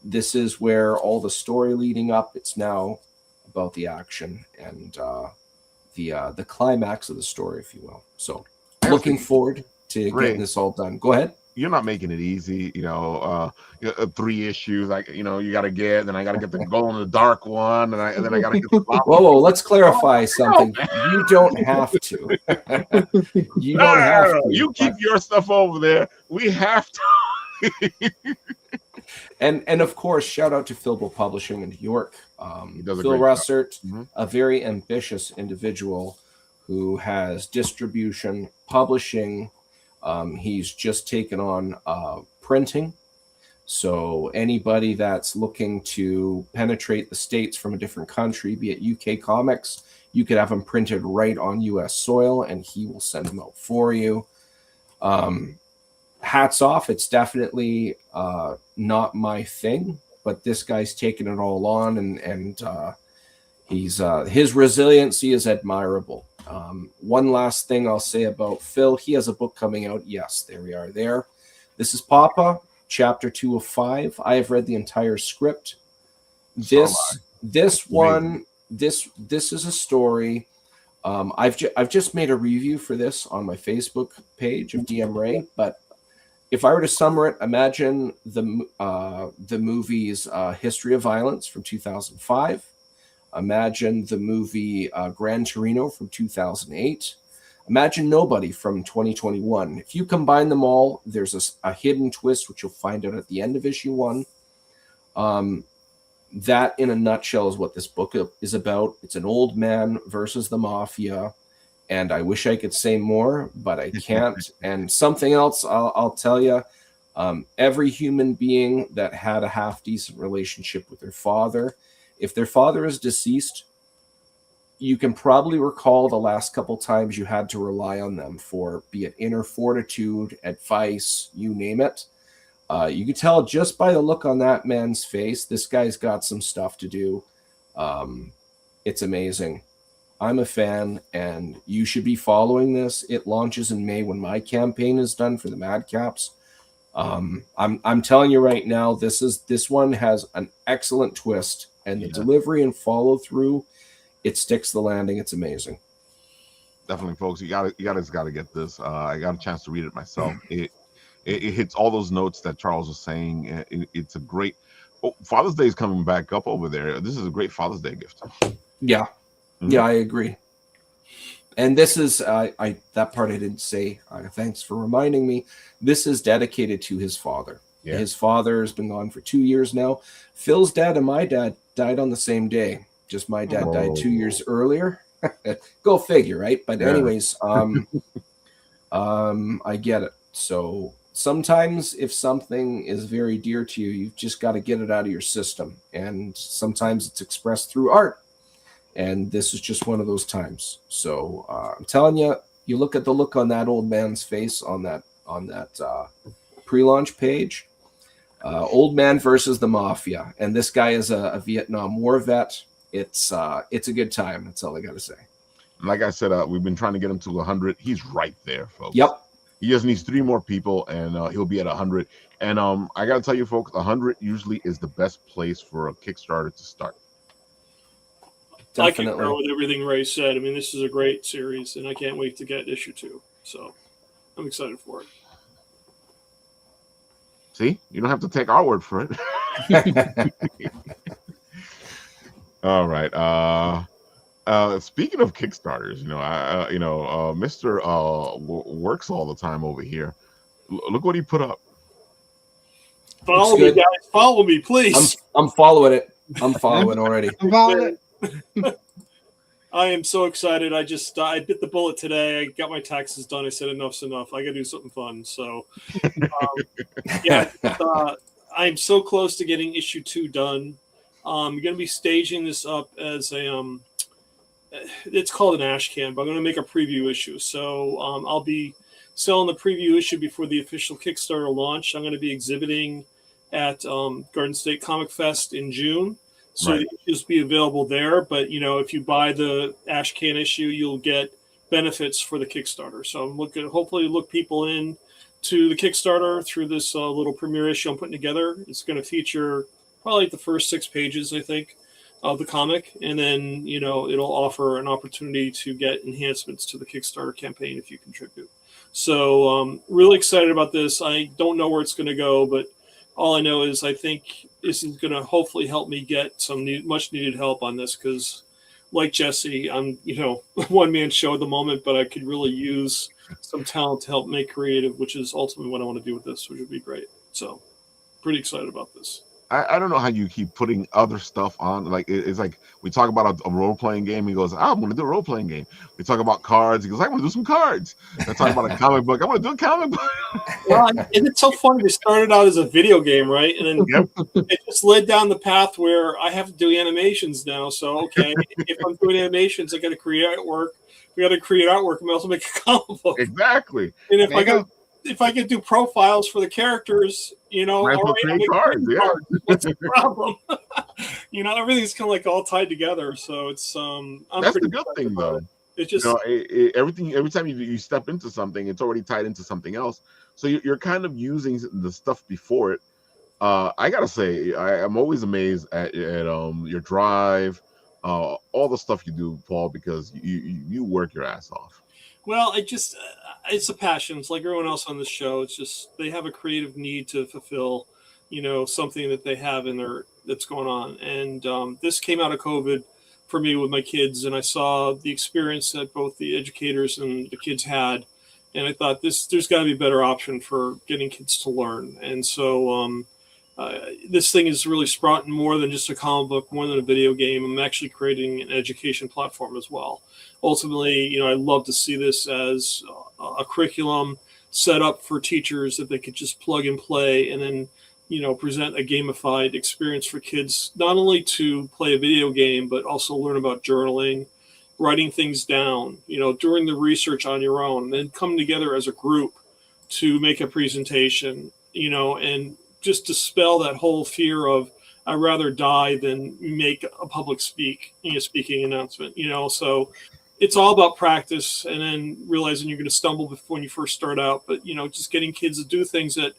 This is where all the story leading up, it's now about the action and the climax of the story, if you will. So looking forward to getting this all done. Go ahead. You're not making it easy, 3 issues, like, you got to get, then I got to get the glow in the dark one, and then I got to get the whoa, let's clarify something. You don't have to. You don't have to. You keep your stuff over there. We have to. And of course, shout out to Philbo Publishing in New York. Phil Russert, a very ambitious individual who has distribution, publishing. He's just taken on printing. So anybody that's looking to penetrate the States from a different country, be it UK comics, you could have them printed right on US soil and he will send them out for you. Hats off. It's definitely not my thing, but this guy's taken it all on, and he's his resiliency is admirable. One last thing I'll say about Phil, he has a book coming out. Yes, there we are there. This is Papa, chapter 2 of 5. I have read the entire script. This is a story. I've just made a review for this on my Facebook page of DM Ray, but if I were to summarize it, imagine the movie's History of Violence from 2005. Imagine the movie Gran Torino from 2008. Imagine Nobody from 2021. If you combine them all, there's a hidden twist, which you'll find out at the end of issue 1. That, in a nutshell, is what this book is about. It's an old man versus the mafia. And I wish I could say more, but I can't. And something else I'll tell you, every human being that had a half-decent relationship with their father If their father is deceased, you can probably recall the last couple times you had to rely on them for, be it inner fortitude, advice, you name it. You can tell just by the look on that man's face, this guy's got some stuff to do. It's amazing. I'm a fan, and you should be following this. It launches in May when my campaign is done for the Madcaps. I'm telling you right now, this one has an excellent twist, and the delivery and follow through, it sticks the landing. It's amazing. Definitely, folks. You got to get this. I got a chance to read it myself. It hits all those notes that Charles was saying. It's a great. Father's Day is coming back up over there. This is a great Father's Day gift. Yeah. Mm-hmm. Yeah, I agree. And this is that part I didn't say. Thanks for reminding me. This is dedicated to his father. Yeah. His father has been gone for 2 years now. Phil's dad and my dad died on the same day. Just my dad died 2 years earlier. Go figure, right? But anyways, I get it. So sometimes if something is very dear to you, you've just got to get it out of your system. And sometimes it's expressed through art. And this is just one of those times. So I'm telling you, you look at the look on that old man's face on that pre-launch page. Old man versus the mafia, and this guy is a Vietnam War vet. It's a good time. That's all I got to say. Like I said, we've been trying to get him to 100. He's right there, folks. Yep. He just needs 3 more people, and he'll be at 100. And I got to tell you, folks, 100 usually is the best place for a Kickstarter to start. Definitely. I concur with everything Ray said. I mean, this is a great series, and I can't wait to get issue 2. So I'm excited for it. See, you don't have to take our word for it. All right. Speaking of Kickstarters, Mr. Works all the time over here. Look what he put up. Follow me, guys. Follow me, please. I'm following it. I'm following already. I'm following it. I am so excited. I bit the bullet today. I got my taxes done. I said enough's enough. I got to do something fun. So, I'm so close to getting issue 2 done. I'm going to be staging this up as a it's called an ash can, but I'm going to make a preview issue. So I'll be selling the preview issue before the official Kickstarter launch. I'm going to be exhibiting at Garden State Comic Fest in June. So right. It'll just be available there. But, if you buy the ash can issue, you'll get benefits for the Kickstarter. So I'm hopefully look people in to the Kickstarter through this little premiere issue I'm putting together. It's going to feature probably the first 6 pages, I think, of the comic. And then, it'll offer an opportunity to get enhancements to the Kickstarter campaign if you contribute. So really excited about this. I don't know where it's going to go, but all I know is I think this is going to hopefully help me get some much needed help on this because, like Jesse, I'm one man show at the moment, but I could really use some talent to help make creative, which is ultimately what I want to do with this, which would be great. So, pretty excited about this. I don't know how you keep putting other stuff on. Like it's like we talk about a role playing game. He goes, I'm going to do a role playing game. We talk about cards. He goes, I'm going to do some cards. I talk about a comic book. I'm going to do a comic book. Well, and it's so funny. They started out as a video game, right? And then it just led down the path where I have to do animations now. So okay, if I'm doing animations, I got to create artwork. We got to create artwork. And we also make a comic book. Exactly. And if I could do profiles for the characters, all right, cards, what's the problem? Everything's kind of like all tied together. So it's that's the good thing though. It's just everything. Every time you step into something, it's already tied into something else. So you're kind of using the stuff before it. I gotta say, I'm always amazed at your drive, all the stuff you do, Paul, because you work your ass off. Well, it's a passion. It's like everyone else on this show. It's just they have a creative need to fulfill, something that they have that's going on. And this came out of COVID for me with my kids, and I saw the experience that both the educators and the kids had, and I thought there's got to be a better option for getting kids to learn. And so this thing is really sprouting more than just a comic book, more than a video game. I'm actually creating an education platform as well. Ultimately, I'd love to see this as a curriculum set up for teachers that they could just plug and play and then present a gamified experience for kids, not only to play a video game, but also learn about journaling, writing things down, during the research on your own, and then come together as a group to make a presentation, and just dispel that whole fear of I'd rather die than make a public speaking announcement, so it's all about practice and then realizing you're going to stumble when you first start out, but just getting kids to do things that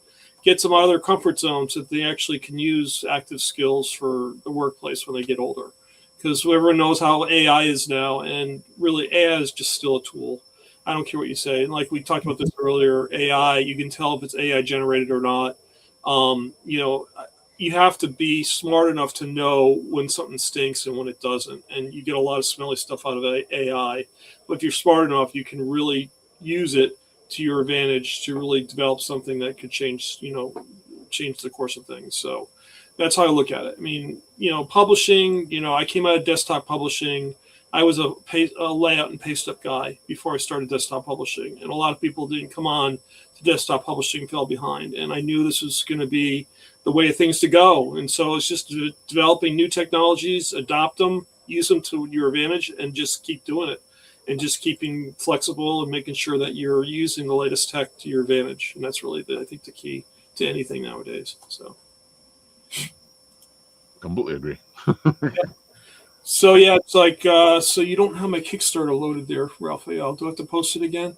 gets them out of their comfort zone so that they actually can use active skills for the workplace when they get older. Because everyone knows how AI is now, and really AI is just still a tool. I don't care what you say. And like we talked about this earlier, AI, you can tell if it's AI generated or not. You have to be smart enough to know when something stinks and when it doesn't. And you get a lot of smelly stuff out of AI. But if you're smart enough, you can really use it to your advantage to really develop something that could change the course of things. So that's how I look at it. I mean, publishing, I came out of desktop publishing. I was a layout and paste up guy before I started desktop publishing. And a lot of people didn't come on to desktop publishing, fell behind. And I knew this was going to be the way of things to go. And so it's just developing new technologies, adopt them, use them to your advantage, and just keep doing it. And just keeping flexible and making sure that you're using the latest tech to your advantage. And that's really, I think, the key to anything nowadays. So, completely agree. Yeah. So yeah, it's like so you don't have my Kickstarter loaded there, Rafael. Do I have to post it again?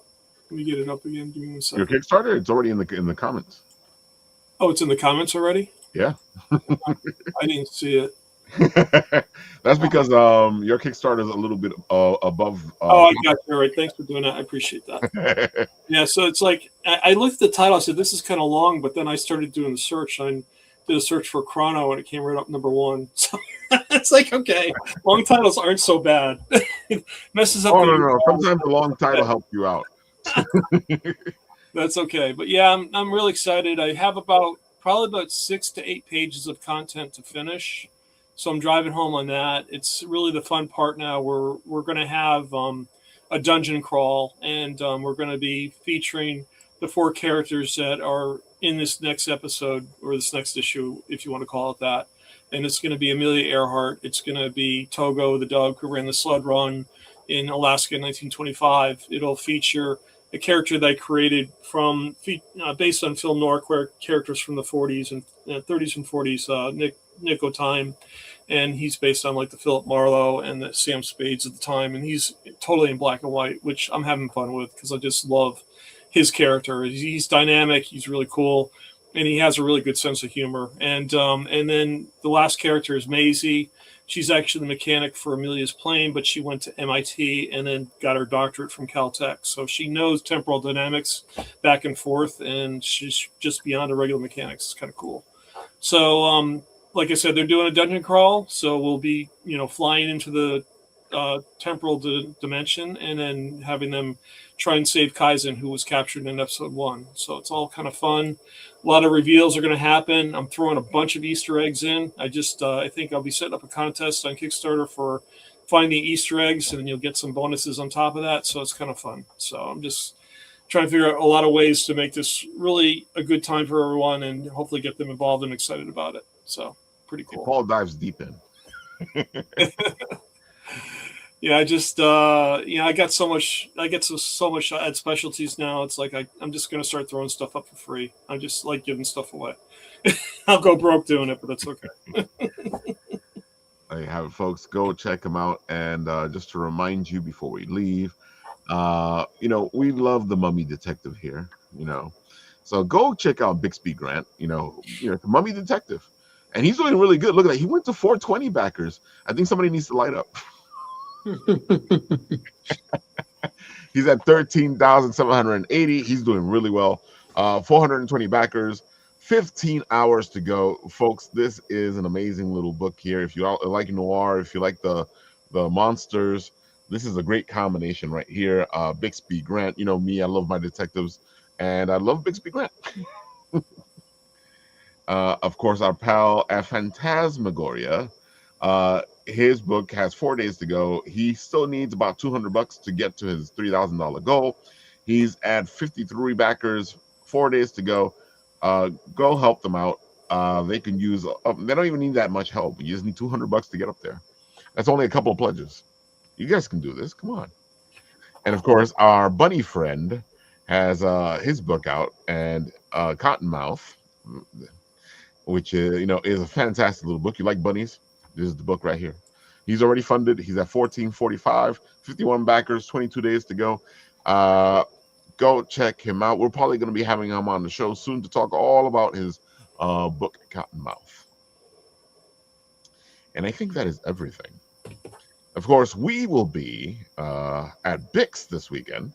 Let me get it up again. Give me a second. Your Kickstarter? It's already in the comments. Oh, it's in the comments already? Yeah. I didn't see it. That's because your Kickstarter is a little bit above. I got you. All right. Thanks for doing that. I appreciate that. Yeah. So it's like I looked at the title. I said this is kind of long, but then I started doing the search. I did a search for Chrono, and it came right up #1. So it's like, okay, long titles aren't so bad. It messes up. Oh no. Sometimes the long title helps you out. That's okay. But yeah, I'm really excited. I have probably about 6 to 8 pages of content to finish. So I'm driving home on that. It's really the fun part now. We're going to have a dungeon crawl, and we're going to be featuring the 4 characters that are in this next episode or this next issue, if you want to call it that. And it's going to be Amelia Earhart. It's going to be Togo, the dog who ran the sled run in Alaska in 1925. It'll feature a character that I created based on film noir characters from the 40s and 30s and 40s, Nick O'Time, and he's based on like the Philip Marlowe and the Sam Spades at the time, and he's totally in black and white, which I'm having fun with because I just love his character. He's dynamic, he's really cool, and he has a really good sense of humor. And then the last character is Maisie. She's actually the mechanic for Amelia's plane, but she went to MIT and then got her doctorate from Caltech. So she knows temporal dynamics back and forth, and she's just beyond a regular mechanics. It's kind of cool. So, like I said, they're doing a dungeon crawl. So we'll be, flying into the temporal dimension and then having them try and save Kaizen, who was captured in episode 1. So it's all kind of fun. A lot of reveals are going to happen. I'm throwing a bunch of Easter eggs in. I think I'll be setting up a contest on Kickstarter for finding Easter eggs, and then you'll get some bonuses on top of that. So it's kind of fun. So I'm just trying to figure out a lot of ways to make this really a good time for everyone and hopefully get them involved and excited about it. So pretty cool. Paul dives deep in. Yeah, I just I get so much at specialties now. It's like I'm just gonna start throwing stuff up for free. I just like giving stuff away. I'll go broke doing it, but that's okay. There you have it, folks. Go check them out. And just to remind you before we leave, we love the Mummy Detective here. So go check out Bixby Grant. The Mummy Detective, and he's doing really good. Look at that. He went to 420 backers. I think somebody needs to light up. He's at 13,780. He's doing really well. 420 backers, 15 hours to go, folks. This is an amazing little book here. If you like noir, if you like the monsters, this is a great combination right here. Bixby Grant, me, I love my detectives, and I love Bixby Grant. Of course, our pal at Phantasmagoria. His book has 4 days to go. He still needs about $200 to get to his $3,000 goal. He's at 53 backers, 4 days to go. Go help them out. they can use. They don't even need that much help. You just need $200 to get up there. That's only a couple of pledges. You guys can do this. Come on. And of course, our bunny friend has his book out, and Cottonmouth, which is a fantastic little book. You like bunnies? This is the book right here. He's already funded. He's at 1445, 51 backers, 22 days to go. Go check him out. We're probably going to be having him on the show soon to talk all about his book, Cottonmouth. And I think that is everything. Of course, we will be at Bix this weekend,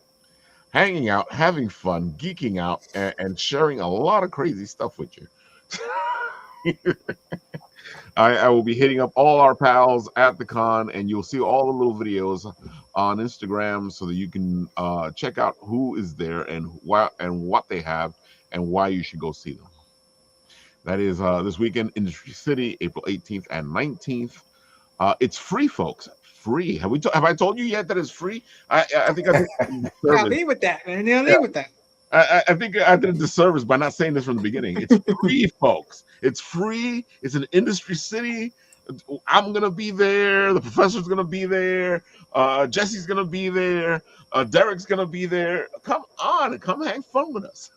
hanging out, having fun, geeking out, and sharing a lot of crazy stuff with you. I will be hitting up all our pals at the con, and you'll see all the little videos on Instagram so that you can check out who is there and what they have and why you should go see them. That is this weekend, Industry City, April 18th and 19th. It's free, folks. Free. Have I told you yet that it's free? I think I did. I'll leave with that, man. I'll leave with that. I think I did a disservice by not saying this from the beginning. It's free, folks. It's free. It's an Industry City. I'm gonna be there. The professor's gonna be there. Jesse's gonna be there. Derek's gonna be there. Come on and come hang fun with us.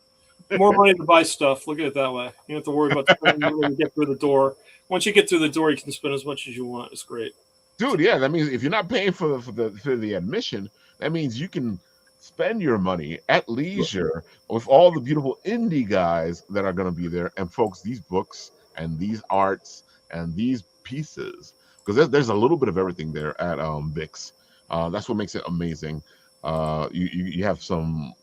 More money to buy stuff. Look at it that way. You don't have to worry about spending money to get through the door. Once you get through the door, you can spend as much as you want. It's great, dude. Yeah, that means if you're not paying for the admission, that means you can spend your money at leisure with all the beautiful indie guys that are going to be there. And folks, these books and these arts and these pieces, because there's a little bit of everything there at Bix. That's what makes it amazing. You have some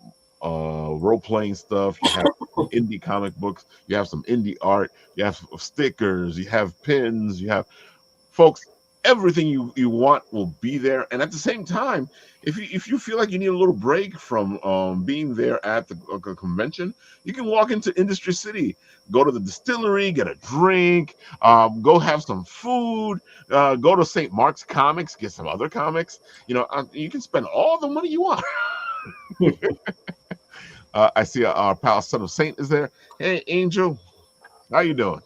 role-playing stuff, you have indie comic books, you have some indie art, you have stickers, you have pins, you have, folks, everything you want will be there. And at the same time, if you feel like you need a little break from being there at the convention, you can walk into Industry City, go to the distillery, get a drink, go have some food, go to St. Mark's Comics, get some other comics. You can spend all the money you want. I see our pal Son of Saint is there. Hey, Angel, how you doing?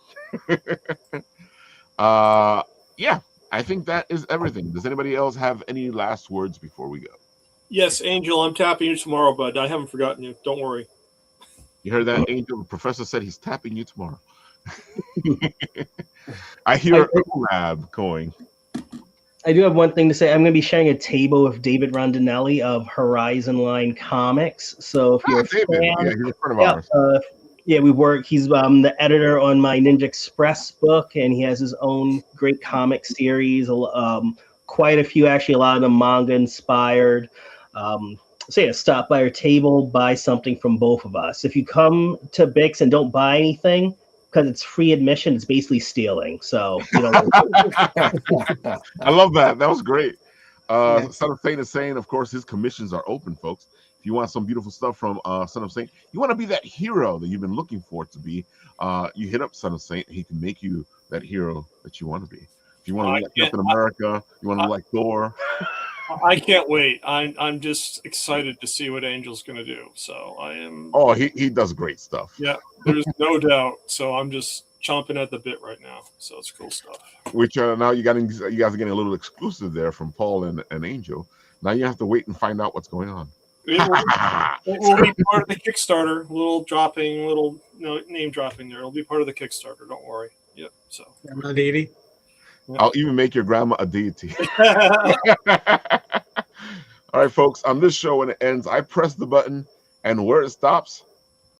Yeah, I think that is everything. Does anybody else have any last words before we go? Yes, Angel, I'm tapping you tomorrow, bud. I haven't forgotten you. Don't worry. You heard that, Angel? The professor said he's tapping you tomorrow. I hear a collab going. I do have one thing to say. I'm going to be sharing a table with David Rondinelli of Horizon Line Comics. So if you're a fan, yeah, he's a friend of ours. We work. He's the editor on my Ninja Express book, and he has his own great comic series. Quite a few, actually, a lot of them manga inspired. So yeah, stop by our table, buy something from both of us. If you come to Bix and don't buy anything, because it's free admission, it's basically stealing. So, I love that. That was great. Son of Saint is saying, of course, his commissions are open, folks. If you want some beautiful stuff from Son of Saint, you want to be that hero that you've been looking for to be, you hit up Son of Saint. He can make you that hero that you want to be. If you want to be like Captain America, you want to be like Thor. I can't wait. I'm just excited to see what Angel's going to do. So I am. Oh, he does great stuff. Yeah, there's no doubt. So I'm just chomping at the bit right now. So it's cool stuff. Which now you guys are getting a little exclusive there from Paul and Angel. Now you have to wait and find out what's going on. It will be part of the Kickstarter. Little name dropping there. It'll be part of the Kickstarter. Don't worry. Yep. So. I'll even make your grandma a deity. All right, folks. On this show, when it ends, I press the button, and where it stops,